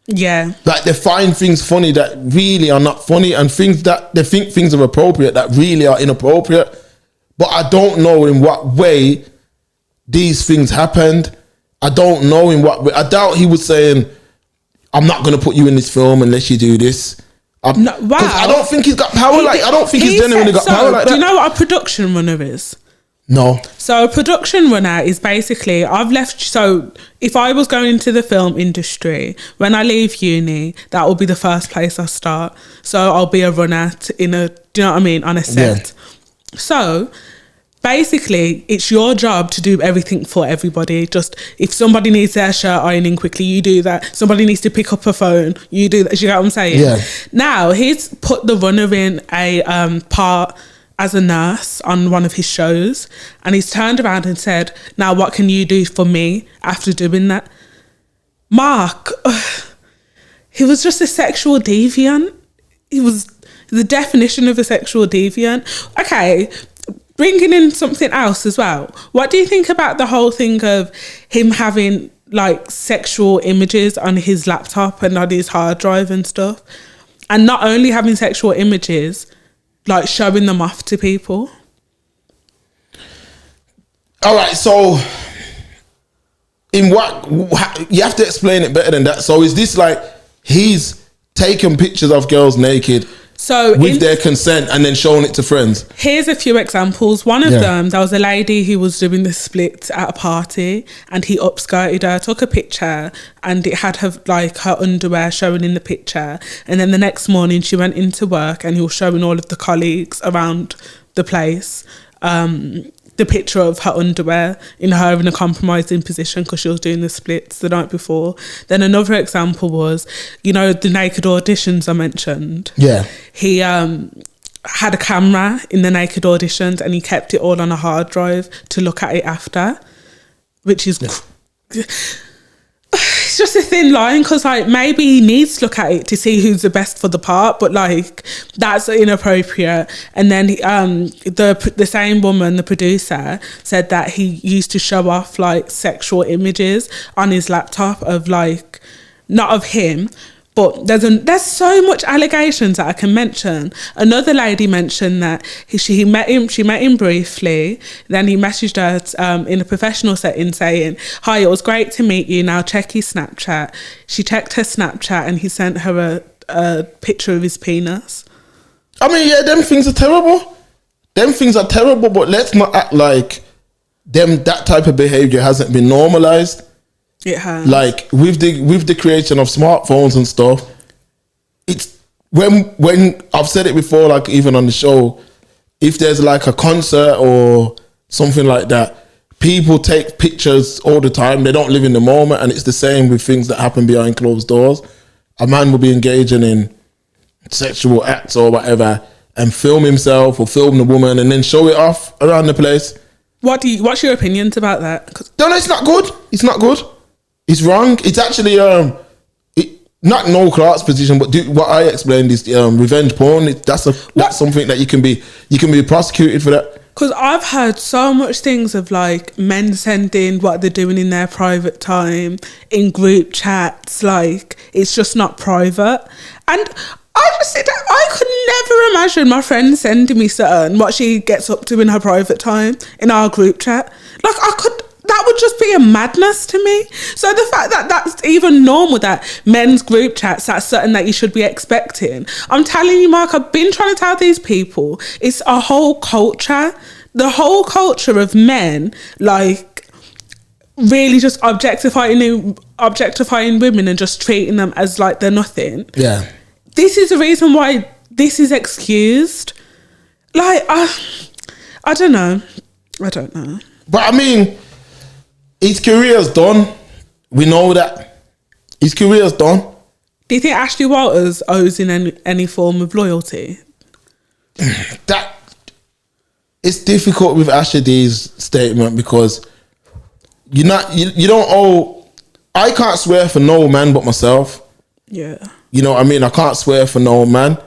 Yeah. Like, they find things funny that really are not funny, and things that they think things are appropriate that really are inappropriate. But I don't know in what way these things happened. I don't know in what way. I doubt he was saying, I'm not going to put you in this film unless you do this. No, wow. I don't think he's got power I don't think he's genuinely got power like that. Do you know what a production runner is? No. So a production runner is basically, so if I was going into the film industry, when I leave uni, that will be the first place I start. So I'll be a runner do you know what I mean, on a set. Yeah. So basically, it's your job to do everything for everybody. Just if somebody needs their shirt ironing quickly, you do that. Somebody needs to pick up a phone, you do that. You know what I'm saying? Yeah. Now, he's put the runner in a part as a nurse on one of his shows, and he's turned around and said, now what can you do for me after doing that? Mark, he was just a sexual deviant. The definition of a sexual deviant. Okay, bringing in something else as well. What do you think about the whole thing of him having like sexual images on his laptop and on his hard drive and stuff? And not only having sexual images, like showing them off to people. All right, so in what you have to explain it better than that. So is this like he's taking pictures of girls naked with their consent and then showing it to friends? Here's a few examples. One of them, there was a lady who was doing the split at a party and he upskirted her, took a picture, and it had her underwear showing in the picture. And then the next morning she went into work and he was showing all of the colleagues around the place the picture of her underwear in her in a compromising position because she was doing the splits the night before. Then another example was, the naked auditions I mentioned. Yeah. He had a camera in the naked auditions and he kept it all on a hard drive to look at it after, which is... It's just a thin line because maybe he needs to look at it to see who's the best for the part, but that's inappropriate. And then the same woman, the producer, said that he used to show off sexual images on his laptop of not of him, but there's so much allegations that I can mention. Another lady mentioned that she met him briefly. Then he messaged her in a professional setting saying, "Hi, it was great to meet you. Now check his Snapchat." She checked her Snapchat and he sent her a picture of his penis. I mean, yeah, them things are terrible. But let's not act like that type of behavior hasn't been normalized. It has. With the creation of smartphones and stuff, it's when I've said it before, even on the show, if there's a concert or something like that, people take pictures all the time. They don't live in the moment, and it's the same with things that happen behind closed doors. A man will be engaging in sexual acts or whatever and film himself or film the woman and then show it off around the place. What's your opinions about that? No, it's not good. It's not good. It's wrong. It's actually not Noel Clarke's position, but what I explained is revenge porn. That's something that you can be prosecuted for that. Because I've heard so much things of men sending what they're doing in their private time in group chats. It's just not private. And I could never imagine my friend sending me what she gets up to in her private time in our group chat. That would just be a madness to me. So the fact that that's even normal, that men's group chats, that's something that you should be expecting. I'm telling you, Mark, I've been trying to tell these people, it's a whole culture. The whole culture of men, really just objectifying women and just treating them as they're nothing. Yeah. This is the reason why this is excused. I don't know. But I mean, his career's done. We know that. His career's done. Do you think Ashley Walters owes in any form of loyalty? It's difficult with Ashley D's statement because you don't owe. I can't swear for no man but myself. Yeah. You know what I mean? I can't swear for no man.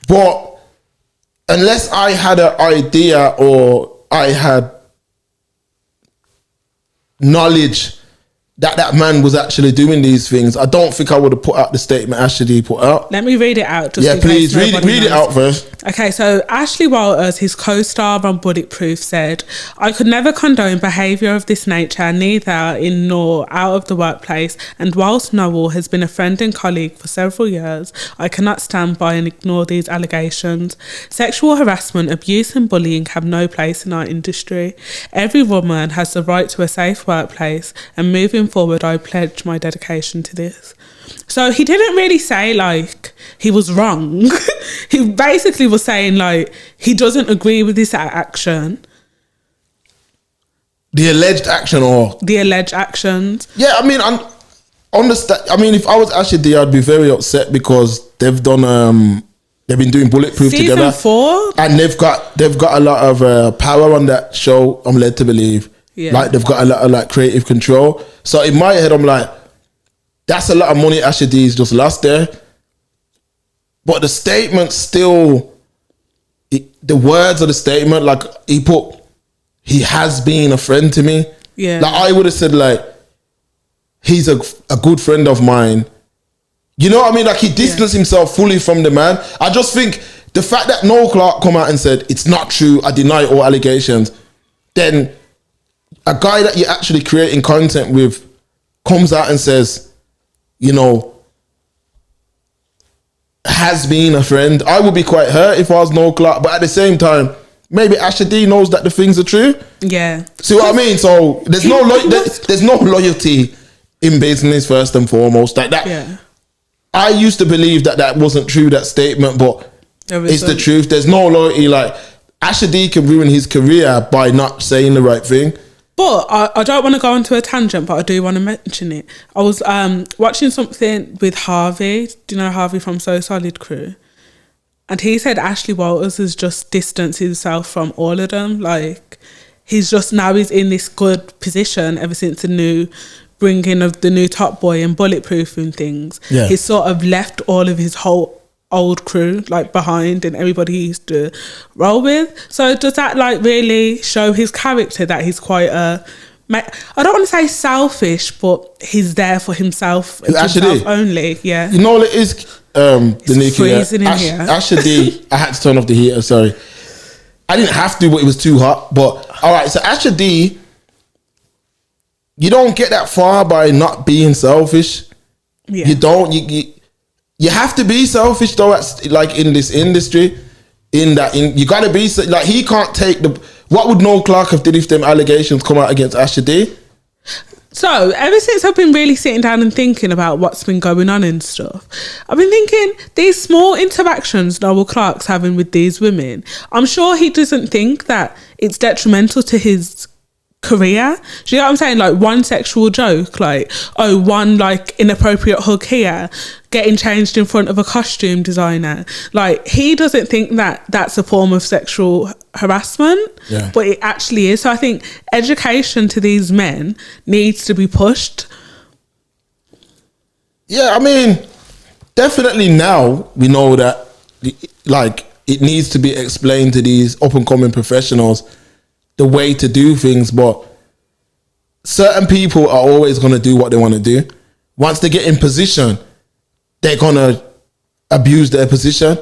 But unless I had an idea or I had knowledge that man was actually doing these things, I don't think I would have put out the statement Ashley put out. Let me read it out. Yeah, please read it out first. Okay, so Ashley Walters, his co-star on Bulletproof, said, "I could never condone behaviour of this nature, neither in nor out of the workplace, and whilst Noel has been a friend and colleague for several years, I cannot stand by and ignore these allegations. Sexual harassment, abuse and bullying have no place in our industry. Every woman has the right to a safe workplace, and moving forward, I pledge my dedication to this." So he didn't really say he was wrong. He basically was saying he doesn't agree with this action. The alleged action or the alleged actions. Yeah, I mean, I understand. I mean, if I was Ashley D, I'd be very upset because they've done they've been doing Bulletproof together. Season 4, and they've got a lot of power on that show. I'm led to believe. Yeah. They've got a lot of creative control. So in my head, I'm that's a lot of money Ashley D's just lost there. but the statement still, the words of the statement, like he has been a friend to me. Yeah. Like I would have said like, he's a good friend of mine. You know what I mean? Like he distanced himself fully from the man. I just think the fact that Noel Clarke come out and said, it's not true, I deny all allegations, then a guy that you're actually creating content with comes out and says, you know, has been a friend. I would be quite hurt if I was Noel Clarke, but at the same time, maybe Asha D knows that the things are true. Yeah. See what I mean? So there's no loyalty in business first and foremost. Like that. Yeah. I used to believe that wasn't true, that statement, but it's the truth. There's no loyalty. Like Asha D can ruin his career by not saying the right thing. But I don't want to go onto a tangent, but I do want to mention it. I was watching something with Harvey. Do you know Harvey from So Solid Crew? And he said Ashley Walters has just distanced himself from all of them. Like, he's in this good position ever since the new bringing of the new Top Boy and Bulletproof and things. Yeah. He's sort of left all of his whole old crew like behind and everybody he used to roll with. So does that like really show his character, that he's quite I don't want to say selfish, but he's there for himself and himself only. Yeah. You know what it is? It's freezing in here. Asha D, I had to turn off the heater, sorry. I didn't have to, but it was too hot. But all right, so Asha D, you don't get that far by not being selfish. Yeah. You don't. You have to be selfish though. Like in this industry, you gotta be like, he can't take the. What would Noel Clarke have did if them allegations come out against Asha D? So ever since I've been really sitting down and thinking about what's been going on and stuff, I've been thinking these small interactions Noel Clarke's having with these women, I'm sure he doesn't think that it's detrimental to his career. Do you know what I'm saying? Like one sexual joke, like, oh, one like inappropriate hug here, getting changed in front of a costume designer. Like he doesn't think that that's a form of sexual harassment, but it actually is. So I think education to these men needs to be pushed. Yeah, I mean, definitely now we know that like it needs to be explained to these up and coming professionals the way to do things, but certain people are always going to do what they want to do. Once they get in position, they're going to abuse their position.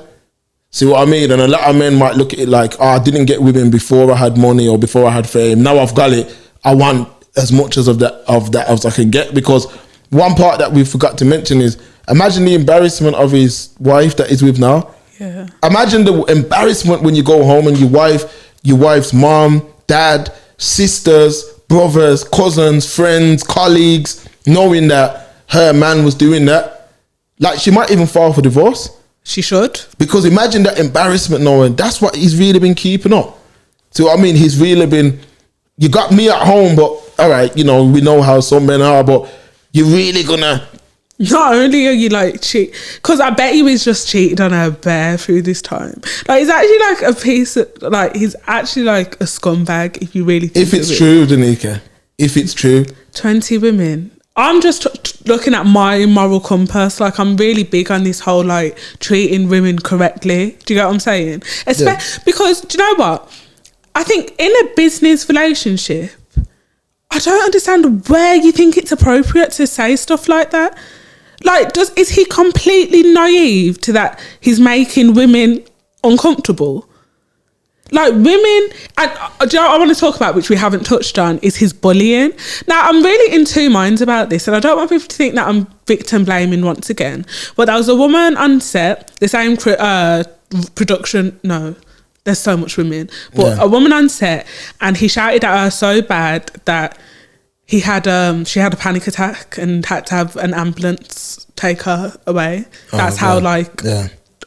See what I mean? And a lot of men might look at it like, oh, I didn't get women before I had money or before I had fame. Now I've got it. I want as much of that as I can get. Because one part that we forgot to mention is, imagine the embarrassment of his wife that he's with now. Yeah. Imagine the embarrassment when you go home and your wife's mom, dad, sisters, brothers, cousins, friends, colleagues, knowing that her man was doing that. Like, she might even file for divorce. She should. Because imagine that embarrassment, knowing that's what he's really been keeping up. So, I mean, he's really been, you got me at home, but all right, you know, we know how some men are, but you're really gonna... Not only are you like cheat, because I bet you he's just cheated on her bare through this time. Like he's actually like a piece of, like he's actually like a scumbag if you really think if it's true, Danica. If it's true. 20 women. I'm just looking at my moral compass. Like I'm really big on this whole like treating women correctly. Do you get what I'm saying? Because do you know what? I think in a business relationship, I don't understand where you think it's appropriate to say stuff like that. Like, is he completely naive to that he's making women uncomfortable? Like women, and do you know what I want to talk about, which we haven't touched on, is his bullying. Now, I'm really in two minds about this, and I don't want people to think that I'm victim blaming once again. But there was a woman on set, the same production, no, there's so much women, but a woman on set, and he shouted at her so bad that she had a panic attack and had to have an ambulance take her away. That's how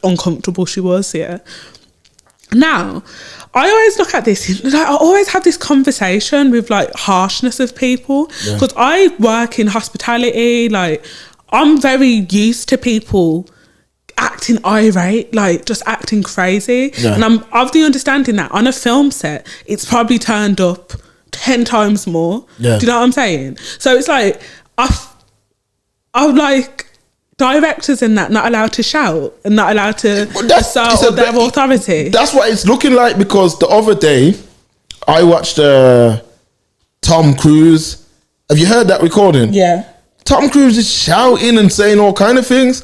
uncomfortable she was. Yeah. Now, I always look at this, like, I always have this conversation with like harshness of people, because I work in hospitality. Like I'm very used to people acting irate, like just acting crazy. And I'm of the understanding that on a film set, it's probably turned up 10 times more. Do you know what I'm saying? So it's like, I like, directors in that not allowed to shout and not allowed to assert their authority? That's what it's looking like, because the other day I watched Tom Cruise. Have you heard that recording? Yeah. Tom Cruise is shouting and saying all kind of things,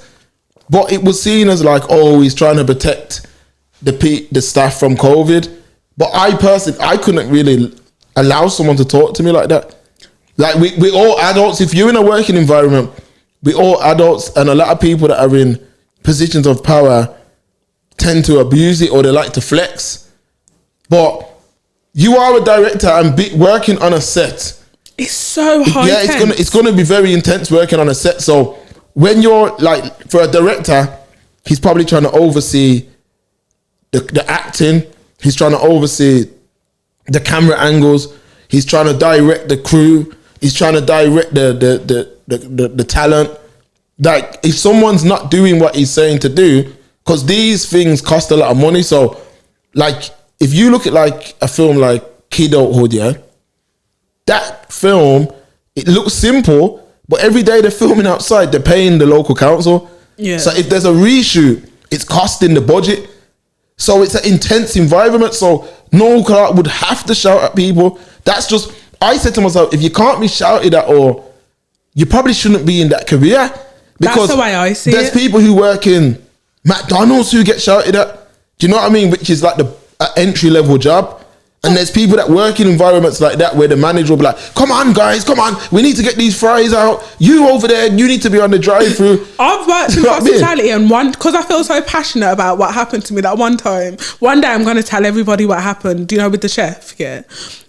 but it was seen as like, oh, he's trying to protect the staff from COVID. But I couldn't really allow someone to talk to me like that. Like we all adults. If you're in a working environment, we all adults, and a lot of people that are in positions of power tend to abuse it, or they like to flex. But you are a director and working on a set. It's so high. Yeah, it's gonna be very intense working on a set. So when you're like, for a director, he's probably trying to oversee the acting. He's trying to oversee the camera angles. He's trying to direct the crew. He's trying to direct the talent. Like, if someone's not doing what he's saying to do, because these things cost a lot of money. So, like, if you look at like a film like Kidulthood, yeah, that film, it looks simple, but every day they're filming outside, they're paying the local council. Yeah. So if there's a reshoot, it's costing the budget. So it's an intense environment. So Noel Clarke would have to shout at people. That's just, I said to myself, if you can't be shouted at, or you probably shouldn't be in that career. Because that's the way I see there's it. people who work in McDonald's who get shouted at. Do you know what I mean? Which is like the entry level job. And there's people that work in environments like that where the manager will be like, come on guys, come on, we need to get these fries out. You over there, you need to be on the drive-through. I've worked in hospitality, and because I feel so passionate about what happened to me that one time, one day I'm going to tell everybody what happened, you know, with the chef, yeah.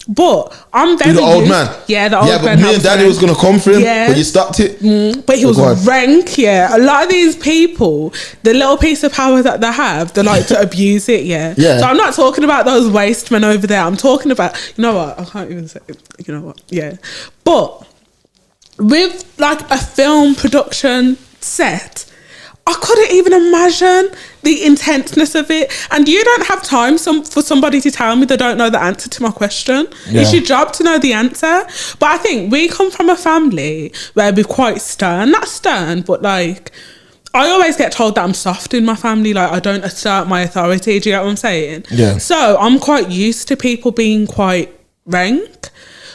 But I'm very the old man. Yeah, the old man. Yeah, but me and Daddy was going to come for him, but you stopped it. But he was rank, yeah. A lot of these people, the little piece of power that they have, they like to abuse it, yeah. Yeah. So I'm not talking about those waste men over there. I'm talking about, you know what, I can't even say, you know what, yeah. But with like a film production set, I couldn't even imagine the intenseness of it. And you don't have time for somebody to tell me they don't know the answer to my question. Yeah. It's your job to know the answer. But I think we come from a family where we're quite stern. Not stern, but like, I always get told that I'm soft in my family. Like, I don't assert my authority. Do you get what I'm saying? Yeah. So I'm quite used to people being quite rank.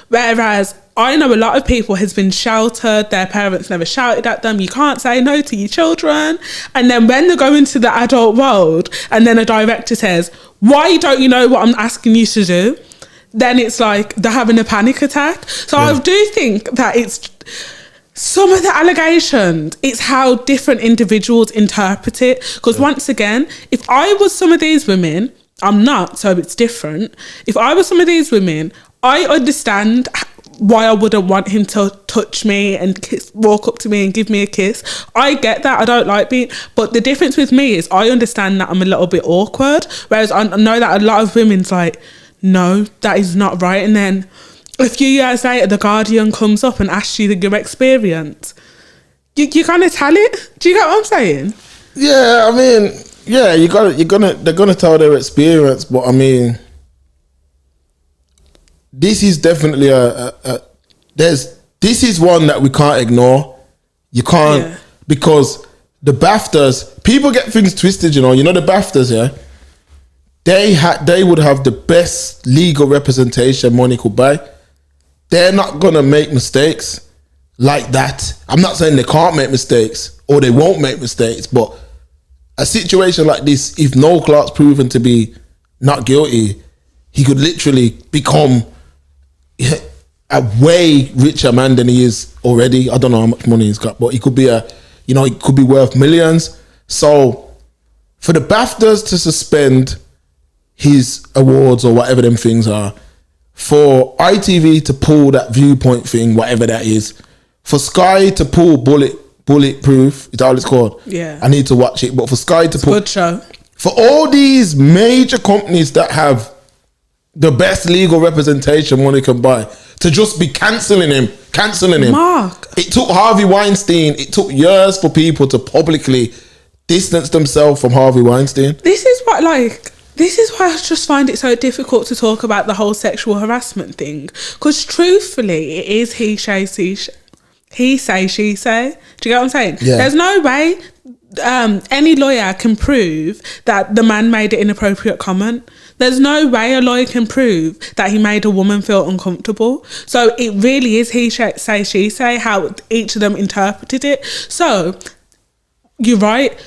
Whereas I know a lot of people has been sheltered, their parents never shouted at them, you can't say no to your children. And then when they go into the adult world and then a director says, why don't you know what I'm asking you to do? Then it's like they're having a panic attack. So I do think that it's some of the allegations, it's how different individuals interpret it. Because once again, if I was some of these women, I'm not, so it's different. If I was some of these women, I understand why I wouldn't want him to touch me and walk up to me and give me a kiss. I get that. I don't like being... But the difference with me is I understand that I'm a little bit awkward, whereas I know that a lot of women's like, no, that is not right. And then a few years later, The Guardian comes up and asks you your experience. You kind of tell it. Do you get what I'm saying? Yeah, I mean, yeah, they're gonna tell their experience, but I mean, this is definitely this is one that we can't ignore. You can't, because the BAFTAs, people get things twisted, you know the BAFTAs, yeah, they would have the best legal representation money could buy. They're not gonna make mistakes like that. I'm not saying they can't make mistakes or they won't make mistakes, but a situation like this, if Noel Clarke's proven to be not guilty, he could literally become a way richer man than he is already. I don't know how much money he's got, but he could be he could be worth millions. So for the BAFTAs to suspend his awards or whatever them things are, for ITV to pull that Viewpoint thing, whatever that is, for Sky to pull Bulletproof, is that what it's called? Yeah. I need to watch it, but for Sky to pull... Good show. For all these major companies that have the best legal representation money can buy, to just be cancelling him. Mark. It took Harvey Weinstein, it took years for people to publicly distance themselves from Harvey Weinstein. This is why I just find it so difficult to talk about the whole sexual harassment thing. Because truthfully, it is he, she, he say, she say. Do you get what I'm saying? Yeah. There's no way any lawyer can prove that the man made an inappropriate comment. There's no way a lawyer can prove that he made a woman feel uncomfortable. So it really is he say, she say, how each of them interpreted it. So you're right.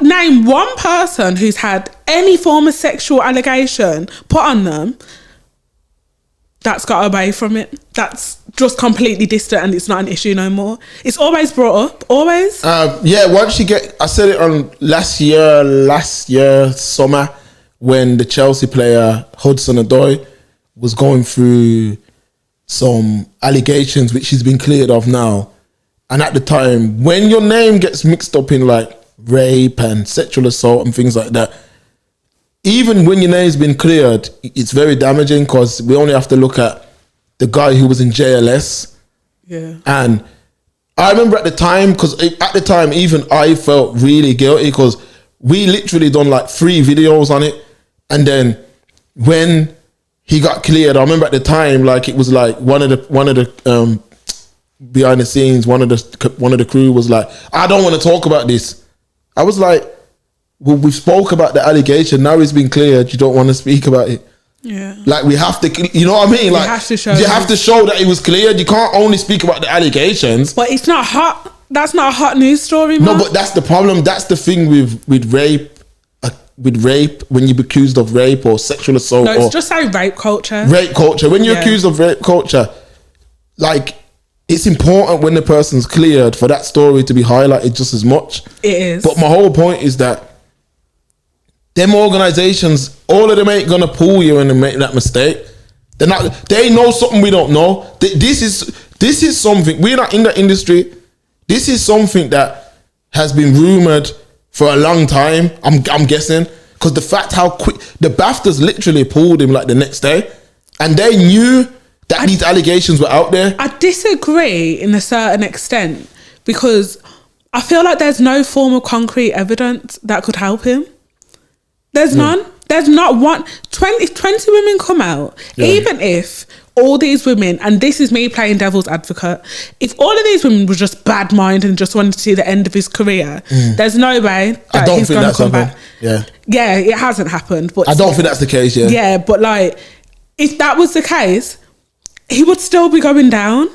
Name one person who's had any form of sexual allegation put on them that's got away from it. That's just completely distant and it's not an issue no more. It's always brought up, always. Once you get, I said it on last year summer, when the Chelsea player Hudson-Odoi was going through some allegations which he's been cleared of now. And at the time, when your name gets mixed up in like rape and sexual assault and things like that, even when your name's been cleared, it's very damaging because we only have to look at the guy who was in JLS. Yeah. And I remember at the time, because at the time, even I felt really guilty because we literally done like 3 videos on it. And then when he got cleared, I remember at the time, like it was like one of the behind the scenes, one of the crew was like, I don't want to talk about this. I was like, well, we spoke about the allegation. Now it's been cleared. You don't want to speak about it. Yeah. Like we have to, you know what I mean? Like you have to show that it was cleared. You can't only speak about the allegations. But it's not hot. That's not a hot news story, man. No, but that's the problem. That's the thing with rape. With rape, when you're accused of rape or sexual assault. No, it's just like rape culture. Rape culture. When you're accused of rape culture, like it's important when the person's cleared for that story to be highlighted just as much. It is. But my whole point is that them organizations, all of them ain't gonna pull you and make that mistake. They're not. They know something we don't know. This is something we're not in the industry. This is something that has been rumored for a long time. I'm guessing because the fact how quick the BAFTAs literally pulled him like the next day, and they knew that these allegations were out there. I disagree in a certain extent because I feel like there's no form of concrete evidence that could help him. There's none. There's not one. 20 women come out, even if all these women, and this is me playing devil's advocate, if all of these women were just bad mind and just wanted to see the end of his career, there's no way that he's going to come back. Yeah, it hasn't happened. But I don't think that's the case. Yeah, but like, if that was the case, he would still be going down.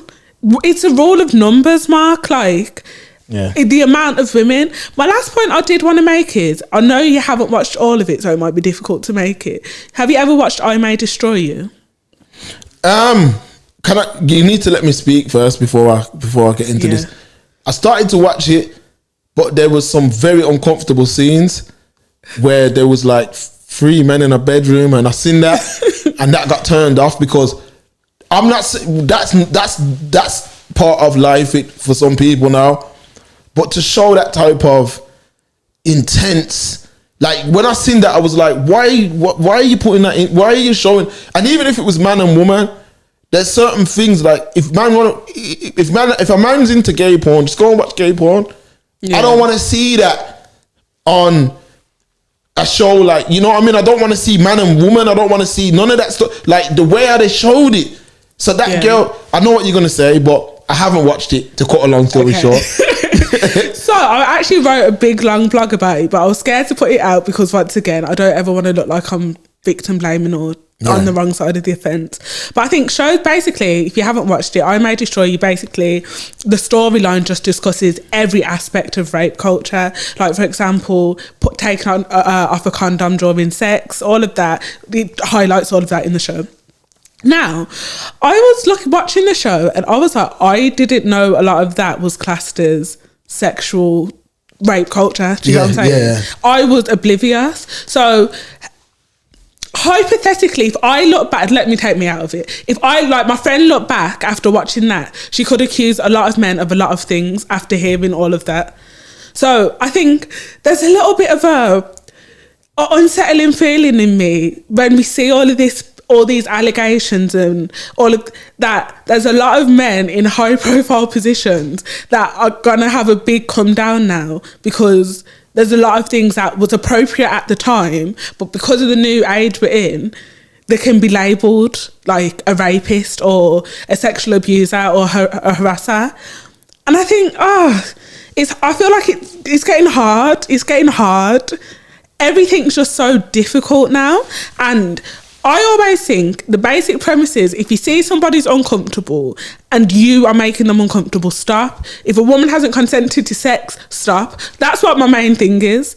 It's a rule of numbers, Mark. Like, the amount of women. My last point I did want to make is, I know you haven't watched all of it, so it might be difficult to make it. Have you ever watched I May Destroy You? You need to let me speak first before I get into this. I started to watch it, but there was some very uncomfortable scenes where there was like 3 men in a bedroom, and I seen that, and that got turned off because I'm not. That's part of life for some people now, but to show that type of intense. Like when I seen that, I was like, why are you putting that in? Why are you showing? And even if it was man and woman, there's certain things like if a man's into gay porn, just go and watch gay porn. Yeah. I don't want to see that on a show, like, you know what I mean? I don't want to see man and woman. I don't want to see none of that stuff. Like the way how they showed it. So that girl, I know what you're gonna say, but I haven't watched it, to cut a long story short. So I actually wrote a big long blog about it, but I was scared to put it out because once again, I don't ever want to look like I'm victim blaming or on the wrong side of the offence. But I think shows, basically, if you haven't watched it, I May Destroy You, basically the storyline just discusses every aspect of rape culture. Like, for example, taking off a condom during sex, all of that. It highlights all of that in the show. Now, I was watching the show and I was like, I didn't know a lot of that was classed as sexual rape culture. Do you know what I'm saying? Yeah. I was oblivious. So hypothetically, if I look back, let me take me out of it. If I, like my friend, looked back after watching that, she could accuse a lot of men of a lot of things after hearing all of that. So I think there's a little bit of a unsettling feeling in me when we see all these allegations and all of that. There's a lot of men in high profile positions that are gonna have a big come down now because there's a lot of things that was appropriate at the time, but because of the new age we're in, they can be labelled like a rapist or a sexual abuser or a harasser. And I think, I feel like it's getting hard. It's getting hard. Everything's just so difficult now. And I always think the basic premise is if you see somebody's uncomfortable and you are making them uncomfortable, stop. If a woman hasn't consented to sex, stop. That's what my main thing is.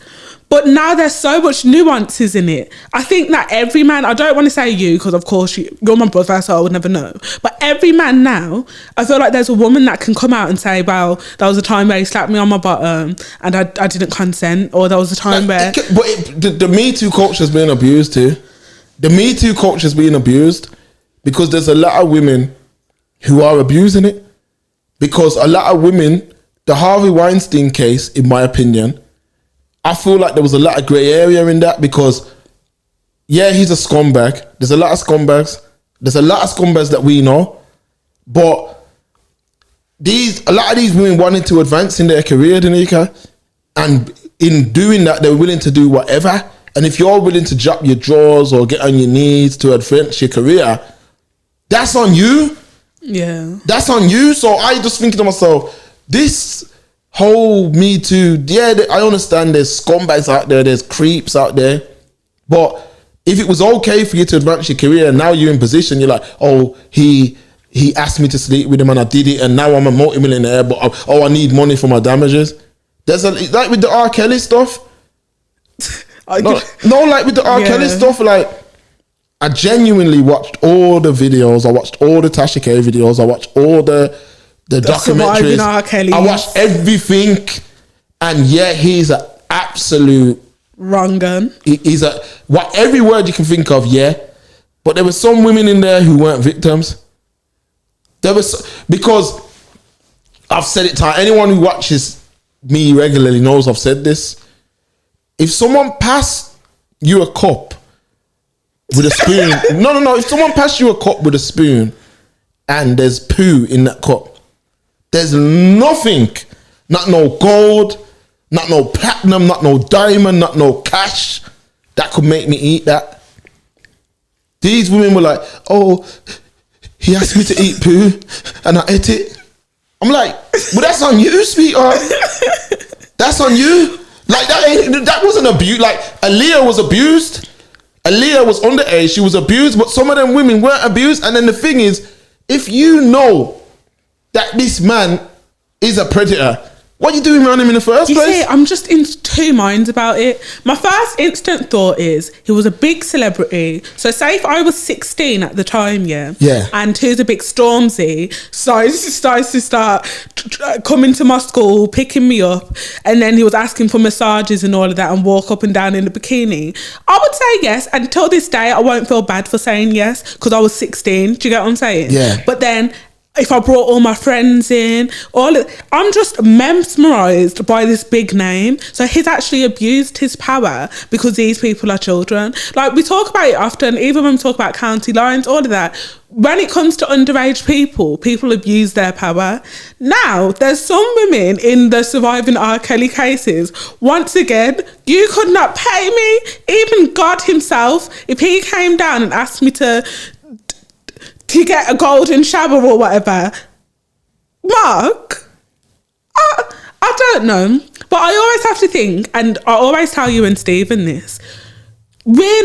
But now there's so much nuances in it. I think that every man, I don't want to say you, because of course you're my brother, so I would never know. But every man now, I feel like there's a woman that can come out and say, well, there was a time where he slapped me on my bottom and I didn't consent. Or there was a time where... the Me Too culture is being abused too. The Me Too culture is being abused because there's a lot of women who are abusing it. Because a lot of women, the Harvey Weinstein case, in my opinion, I feel like there was a lot of grey area in that because, yeah, he's a scumbag. There's a lot of scumbags. There's a lot of scumbags that we know. But a lot of these women wanted to advance in their career, Danica. And in doing that, they're willing to do whatever. And if you're willing to drop your drawers or get on your knees to advance your career, that's on you. Yeah. That's on you. So I just thinking to myself, this whole Me Too, yeah, I understand there's scumbags out there, there's creeps out there. But if it was okay for you to advance your career and now you're in position, you're like, oh, he asked me to sleep with him and I did it and now I'm a multimillionaire, but I need money for my damages. Like with the R. Kelly stuff. Like with the R. Kelly stuff, like I genuinely watched all the videos. I watched all the Tasha K videos. I watched all the documentaries. I watched everything, and yeah, he's an absolute wrong gun. He's every word you can think of. Yeah, but there were some women in there who weren't victims. Because I've said it time. Anyone who watches me regularly knows I've said this. If someone passed you a cup with a spoon, no. If someone passed you a cup with a spoon and there's poo in that cup, there's nothing, not no gold, not no platinum, not no diamond, not no cash that could make me eat that. These women were like, oh, he asked me to eat poo and I ate it. I'm like, well, that's on you, sweetheart. That's on you. Like that wasn't abuse. Like Aaliyah was abused. Aaliyah was underage. She was abused, but some of them women weren't abused. And then the thing is, if you know that this man is a predator, what are you doing around him in the first place? See, I'm just in two minds about it. My first instant thought is he was a big celebrity. So say if I was 16 at the time, yeah, and he's a big Stormzy, so he starts to start coming to my school, picking me up, and then he was asking for massages and all of that and walk up and down in a bikini, I would say yes. And till this day, I won't feel bad for saying yes because I was 16. Do you get what I'm saying? Yeah. But then if I brought all my friends in, I'm just mesmerised by this big name. So he's actually abused his power because these people are children. Like, we talk about it often, even when we talk about county lines, all of that. When it comes to underage people abuse their power. Now, there's some women in the surviving R. Kelly cases. Once again, you could not pay me. Even God himself, if he came down and asked me to get a golden shower or whatever, Mark, I don't know, but I always have to think, and I always tell you and Stephen this, we're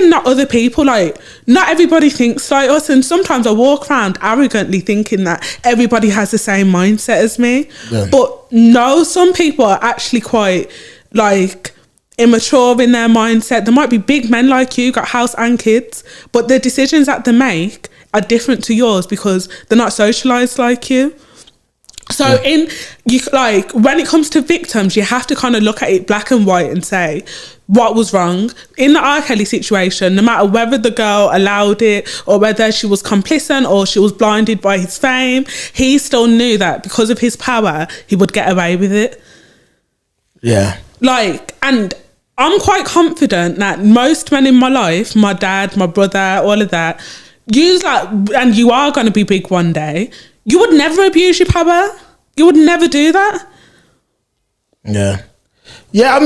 not other people. Like, not everybody thinks like us, and sometimes I walk around arrogantly thinking that everybody has the same mindset as me. Yeah. But no, some people are actually quite like immature in their mindset. There might be big men like you, got house and kids, but the decisions that they make are different to yours because they're not socialized like you. So when it comes to victims, you have to kind of look at it black and white and say what was wrong. In the R. Kelly situation, no matter whether the girl allowed it or whether she was complicit or she was blinded by his fame, he still knew that because of his power, he would get away with it. Yeah. And I'm quite confident that most men in my life, my dad, my brother, all of that, and you are going to be big one day, you would never abuse your power. You would never do that. Yeah. Yeah,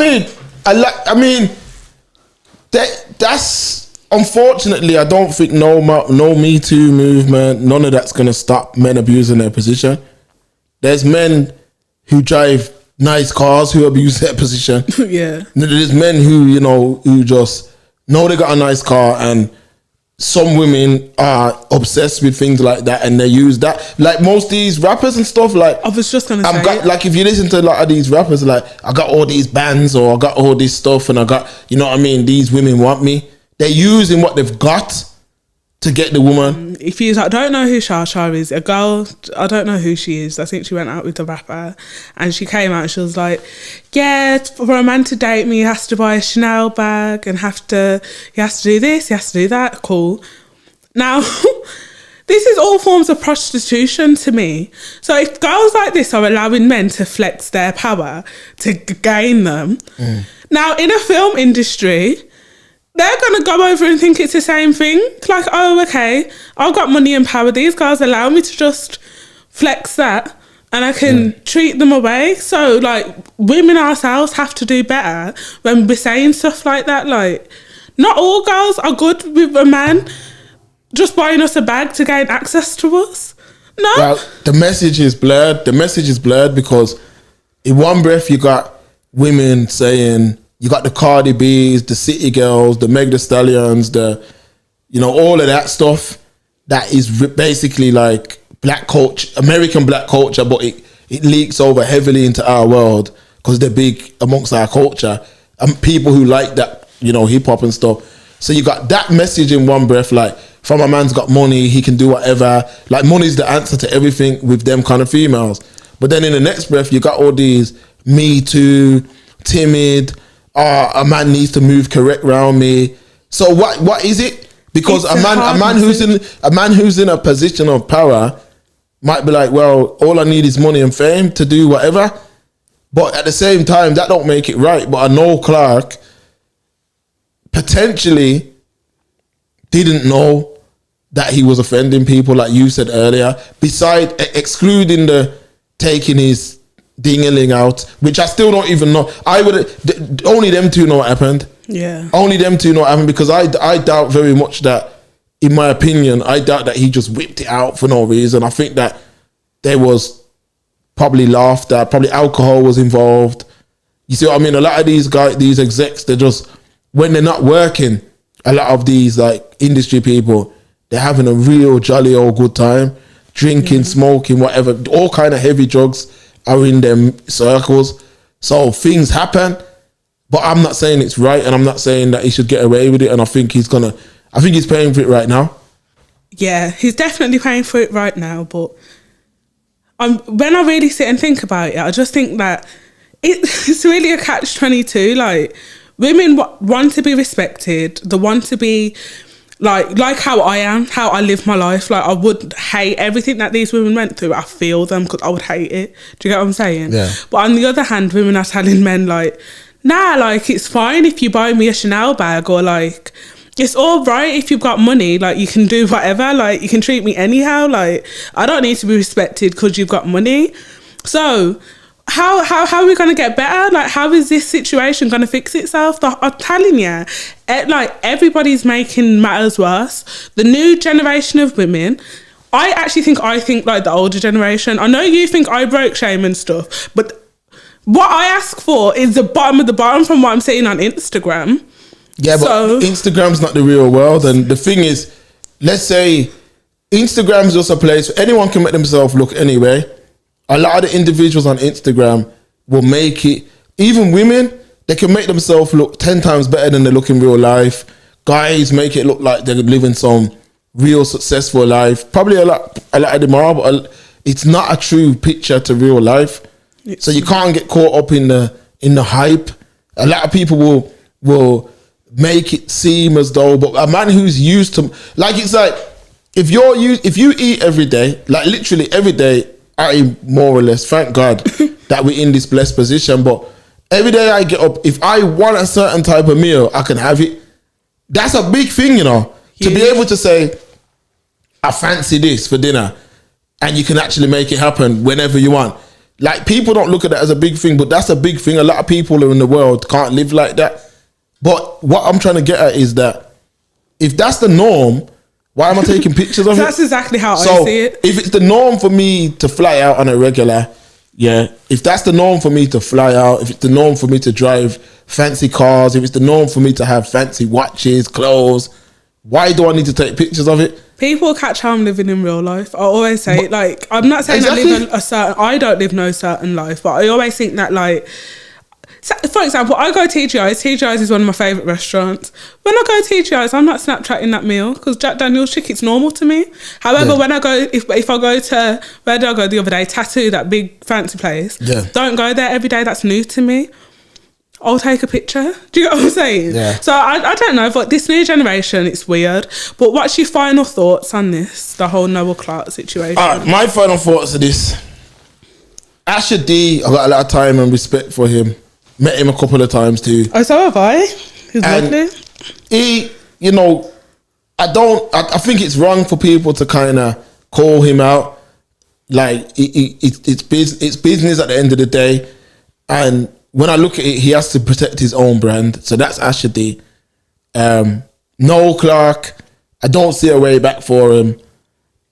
that's unfortunately, I don't think no Me Too movement, none of that's going to stop men abusing their position. There's men who drive nice cars who abuse their position. Yeah. There's men who, you know, who just know they got a nice car, and some women are obsessed with things like that, and they use that. Like most of these rappers and stuff, like I was just gonna say, like if you listen to a lot of these rappers, like I got all these bands or I got all this stuff, and I got, you know what I mean, these women want me. They're using what they've got to get the woman. If you don't know who Shah is, a girl, I don't know who she is. I think she went out with the rapper, and she came out and she was like, yeah, for a man to date me, he has to buy a Chanel bag and he has to do this, he has to do that. Cool. Now, this is all forms of prostitution to me. So if girls like this are allowing men to flex their power to gain them, now in a film industry, they're going to go over and think it's the same thing. Like, oh, okay, I've got money and power. These guys allow me to just flex that and I can treat them away. So, like, women ourselves have to do better when we're saying stuff like that. Like, not all girls are good with a man just buying us a bag to gain access to us. No. Well, the message is blurred. The message is blurred because in one breath you got women saying, you got the Cardi B's, the City Girls, the Meg Thee Stallions, the, you know, all of that stuff that is basically like black culture, American black culture, but it leaks over heavily into our world because they're big amongst our culture and people who like that, you know, hip hop and stuff. So you got that message in one breath, like, from a man's got money, he can do whatever. Like, money's the answer to everything with them kind of females. But then in the next breath, you got all these Me Too, timid, a man needs to move correct around me. So what is it? Because a man who's in a position of power might be like, well, all I need is money and fame to do whatever. But at the same time, that don't make it right. But a Noel Clarke potentially didn't know that he was offending people, like you said earlier. Besides excluding the taking his ding-a-ling out, which I still don't even know. Only them two know what happened. Yeah. Only them two know what happened, because I doubt very much that, in my opinion, I doubt that he just whipped it out for no reason. I think that there was probably laughter, probably alcohol was involved. You see what I mean? A lot of these guys, these execs, they're just, when they're not working, a lot of these like industry people, they're having a real jolly old good time, drinking, smoking, whatever, all kind of heavy drugs are in them circles. So things happen, but I'm not saying it's right, and I'm not saying that he should get away with it, and I think he's paying for it right now. Yeah, he's definitely paying for it right now, but when I really sit and think about it, I just think that it's really a catch-22. Like, women want to be respected, they want to be like how I am, how I live my life. Like, I would hate everything that these women went through. I feel them because I would hate it. Do you get what I'm saying? Yeah. But on the other hand, women are telling men like, nah, like, it's fine if you buy me a Chanel bag, or like, it's all right if you've got money, like, you can do whatever, like, you can treat me anyhow, like, I don't need to be respected because you've got money. So how are we going to get better? Like, how is this situation going to fix itself? I'm telling you, like, everybody's making matters worse. The new generation of women, I think like the older generation. I know you think I broke shame and stuff, but what I ask for is the bottom of the bottom from what I'm seeing on Instagram. Yeah, but Instagram's not the real world. And the thing is, let's say Instagram's just a place where anyone can make themselves look anyway. A lot of the individuals on Instagram will make it, even women, they can make themselves look 10 times better than they look in real life. Guys make it look like they're living some real successful life. Probably a lot of them are, but it's not a true picture to real life. So you can't get caught up in the hype. A lot of people will make it seem as though, but a man who's used to, like, it's like, if you eat every day, like literally every day, I eat more or less, thank God that we're in this blessed position, but every day I get up, if I want a certain type of meal, I can have it. That's a big thing, you know, to be able to say, I fancy this for dinner, and you can actually make it happen whenever you want. Like, people don't look at that as a big thing, but that's a big thing. A lot of people in the world can't live like that. But what I'm trying to get at is that if that's the norm, Why am I taking pictures of it? That's exactly how I see it. If it's the norm for me to fly out on a regular, if that's the norm for me to fly out, if it's the norm for me to drive fancy cars, if it's the norm for me to have fancy watches, clothes, why do I need to take pictures of it? People catch how I'm living in real life. I always say, like, I'm not saying I don't live no certain life, but I always think that, like, for example, I go to TGI's. TGI's is one of my favourite restaurants. When I go to TGI's, I'm not Snapchatting that meal because Jack Daniel's chicken's normal to me. However, when I go, if I go to, where did I go the other day? Tattoo, that big fancy place. Yeah. Don't go there every day. That's new to me. I'll take a picture. Do you get what I'm saying? Yeah. So I don't know, but this new generation, it's weird. But what's your final thoughts on this, the whole Noel Clarke situation? My final thoughts are this. Asher D, I got a lot of time and respect for him. Met him a couple of times too. Oh, so have I. He's lovely. He, you know, I think it's wrong for people to kind of call him out. Like, it's business at the end of the day. And when I look at it, he has to protect his own brand. So that's Asher D. Noel Clarke, I don't see a way back for him.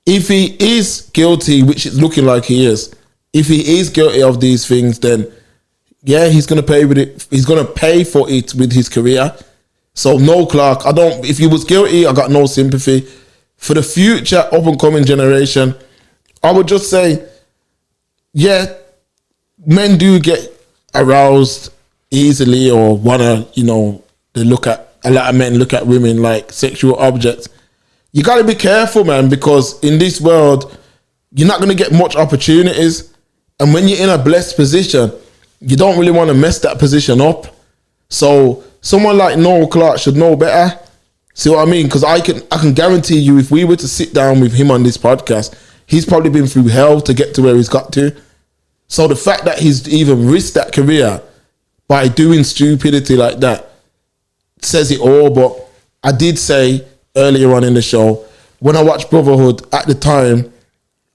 If he is guilty, which it's looking like he is, if he is guilty of these things, then yeah, he's gonna pay with it. He's gonna pay for it with his career. So Noel Clarke, if he was guilty, I got no sympathy. For the future up and coming generation, I would just say, yeah, men do get aroused easily or wanna, a lot of men look at women like sexual objects. You gotta be careful, man, because in this world, you're not gonna get much opportunities. And when you're in a blessed position, you don't really want to mess that position up. So someone like Noel Clarke should know better. See what I mean? Because I can guarantee you, if we were to sit down with him on this podcast, he's probably been through hell to get to where he's got to. So the fact that he's even risked that career by doing stupidity like that says it all. But I did say earlier on in the show, when I watched Brotherhood at the time,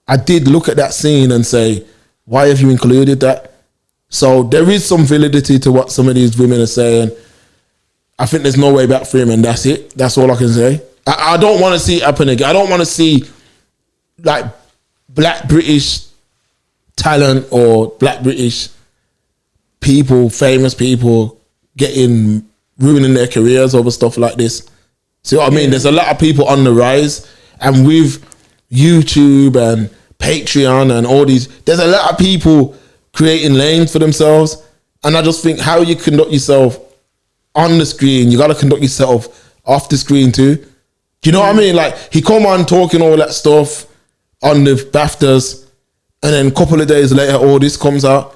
I did look at that scene and say, why have you included that? So there is some validity to what some of these women are saying. I think there's no way back for him, and that's it. That's all I can say. I don't want to see it happen again. I don't want to see like black British talent or black British people, famous people, ruining their careers over stuff like this. See what I mean? There's a lot of people on the rise, and with YouTube and Patreon and all these, there's a lot of people creating lanes for themselves. And I just think how you conduct yourself on the screen, you got to conduct yourself off the screen too. Do you know what I mean? Like, he come on talking all that stuff on the BAFTAs, and then a couple of days later, all this comes out.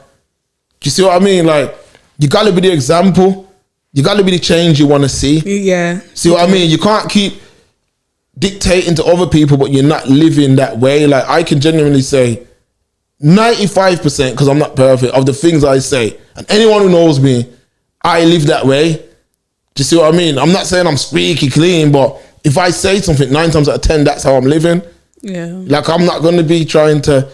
Do you see what I mean? Like, you got to be the example. You got to be the change you want to see. Yeah. See what I mean? You can't keep dictating to other people, but you're not living that way. Like, I can genuinely say 95%, because I'm not perfect, of the things I say, and anyone who knows me, I live that way. Do you see what I mean? I'm not saying I'm squeaky clean, but if I say something 9 times out of 10, that's how I'm living. Yeah. Like, I'm not going to be trying to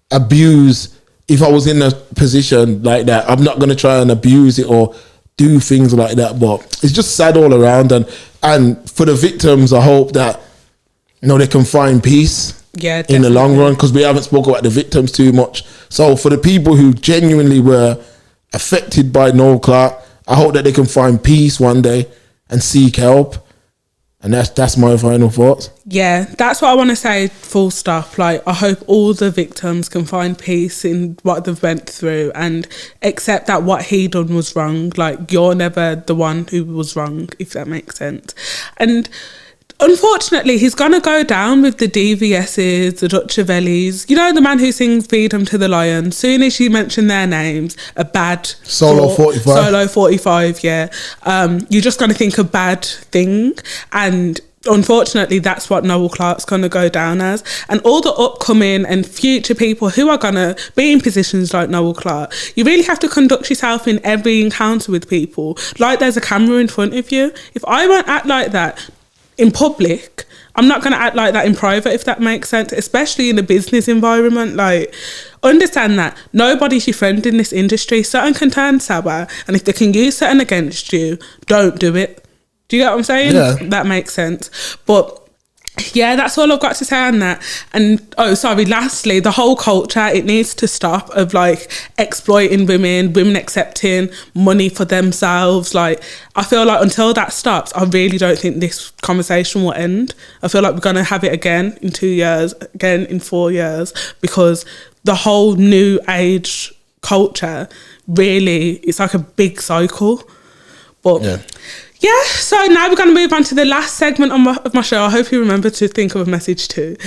abuse. If I was in a position like that, I'm not going to try and abuse it or do things like that. But it's just sad all around. And for the victims, I hope that, they can find peace. Yeah, definitely. In the long run, because we haven't spoken about the victims too much. So for the people who genuinely were affected by Noel Clarke, I hope that they can find peace one day and seek help. And that's my final thoughts. Yeah, that's what I want to say, full stop. Like, I hope all the victims can find peace in what they've went through and accept that what he done was wrong. Like, you're never the one who was wrong, if that makes sense. And unfortunately, he's going to go down with the DVS's, the Dutchavellis. You know, the man who sings Feed 'em to the Lion. Soon as you mention their names, a bad... Solo 45, yeah. You're just going to think a bad thing. And unfortunately, that's what Noel Clarke's going to go down as. And all the upcoming and future people who are going to be in positions like Noel Clarke, you really have to conduct yourself in every encounter with people like there's a camera in front of you. If I won't act like that in public, I'm not going to act like that in private, if that makes sense, especially in a business environment. Like, understand that nobody's your friend in this industry. Certain can turn sour, and if they can use certain against you, don't do it. Do you get what I'm saying? Yeah. That makes sense. But Yeah, that's all I've got to say on that. And lastly, the whole culture, it needs to stop of like exploiting women accepting money for themselves. Like, I feel like until that stops, I really don't think this conversation will end. I feel like we're going to have it again in 2 years, again in 4 years, because the whole new age culture, really, it's like a big cycle. But yeah, so now we're going to move on to the last segment of my show. I hope you remember to think of a message to.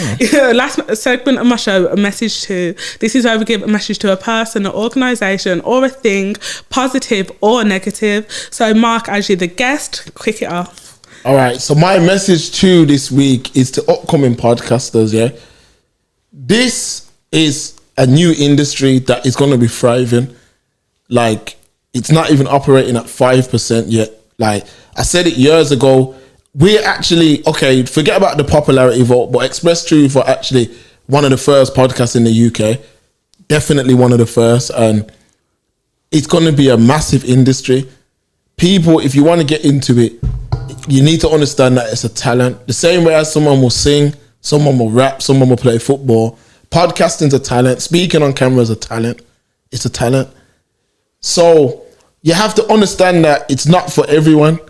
Last segment of my show, a message to. This is where we give a message to a person, an organisation or a thing, positive or negative. So Mark, as you're the guest, kick it off. All right, so my message to this week is to upcoming podcasters, yeah? This is a new industry that is going to be thriving. Like, it's not even operating at 5% yet. Like, I said it years ago, we're actually, okay, forget about the popularity vote, but Express Truth were actually one of the first podcasts in the UK. Definitely one of the first. And it's going to be a massive industry. People, if you want to get into it, you need to understand that it's a talent. The same way as someone will sing, someone will rap, someone will play football. Podcasting's a talent. Speaking on camera is a talent. It's a talent. So you have to understand that it's not for everyone.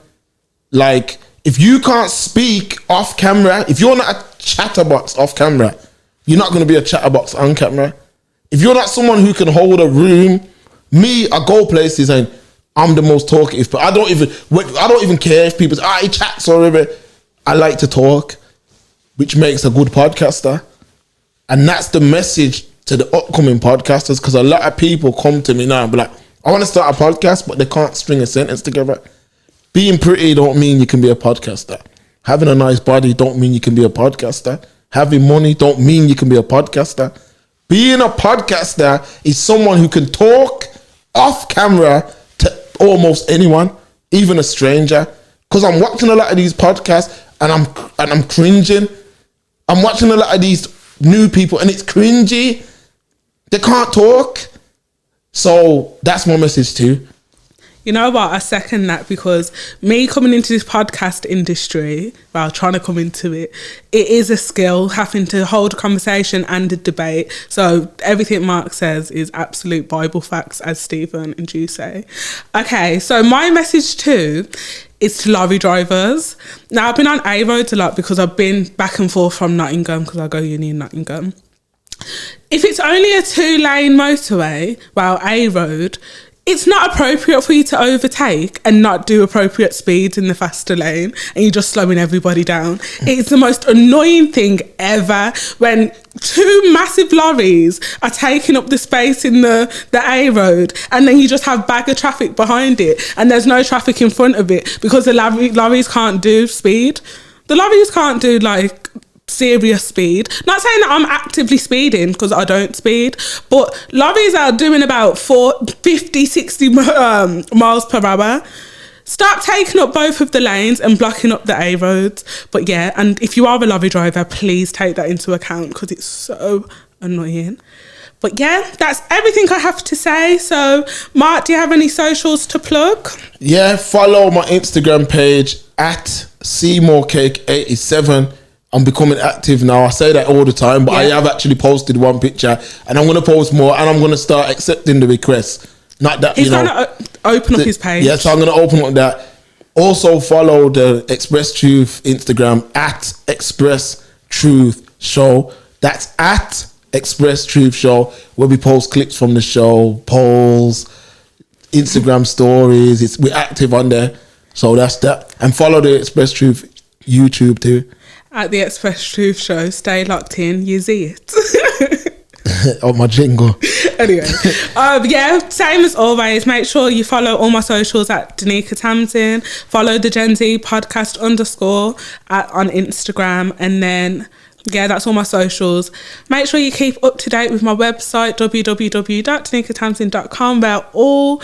Like, if you can't speak off camera, if you're not a chatterbox off camera, you're not going to be a chatterbox on camera. If you're not someone who can hold a room, I go places and I'm the most talkative, but I don't even care if people say, he chats or whatever. I like to talk, which makes a good podcaster. And that's the message to the upcoming podcasters, because a lot of people come to me now and be like, I want to start a podcast, but they can't string a sentence together. Being pretty don't mean you can be a podcaster. Having a nice body don't mean you can be a podcaster. Having money don't mean you can be a podcaster. Being a podcaster is someone who can talk off camera to almost anyone, even a stranger. Because I'm watching a lot of these podcasts and I'm cringing. I'm watching a lot of these new people and it's cringy. They can't talk. So that's my message too. You know what? I second that, because me coming into this podcast industry, trying to come into it, it is a skill, having to hold a conversation and a debate. So everything Mark says is absolute Bible facts, as Stephen and you say. Okay, so my message too is to lorry drivers. Now, I've been on A roads a lot because I've been back and forth from Nottingham, because I go uni in Nottingham. If it's only a 2-lane motorway, A road, it's not appropriate for you to overtake and not do appropriate speeds in the faster lane, and you're just slowing everybody down. It's the most annoying thing ever when 2 massive lorries are taking up the space in the A road, and then you just have bag of traffic behind it and there's no traffic in front of it because the lorries can't do speed. The lorries can't do serious speed. Not saying that I'm actively speeding, because I don't speed, but lorries are doing about 50, 60 miles per hour. Stop taking up both of the lanes and blocking up the A roads. But yeah, and if you are a lorry driver, please take that into account, because it's so annoying. But yeah, that's everything I have to say. So Mark, do you have any socials to plug? Yeah, follow my Instagram page at SeymourCake87. I'm becoming active now. I say that all the time, but I have actually posted one picture, and I'm going to post more, and I'm going to start accepting the requests. Not that, he's going to open up his page. Yeah, so I'm going to open up that. Also follow the Express Truth Instagram at Express Truth Show. That's at Express Truth Show, where we post clips from the show, polls, Instagram stories. We're active on there. So that's that. And follow the Express Truth YouTube too. At the Express Truth Show, stay locked in, you see it. Oh, my jingle. Anyway, same as always, make sure you follow all my socials at Danica Tamsin, follow the GenZ Podcast _ on Instagram, and then that's all my socials. Make sure you keep up to date with my website, www.danicatamsin.com, where all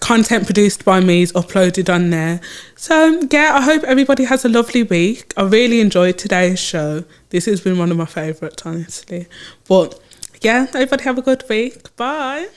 content produced by me is uploaded on there. So I hope everybody has a lovely week. I really enjoyed today's show. This has been one of my favourites, honestly. But everybody have a good week. Bye.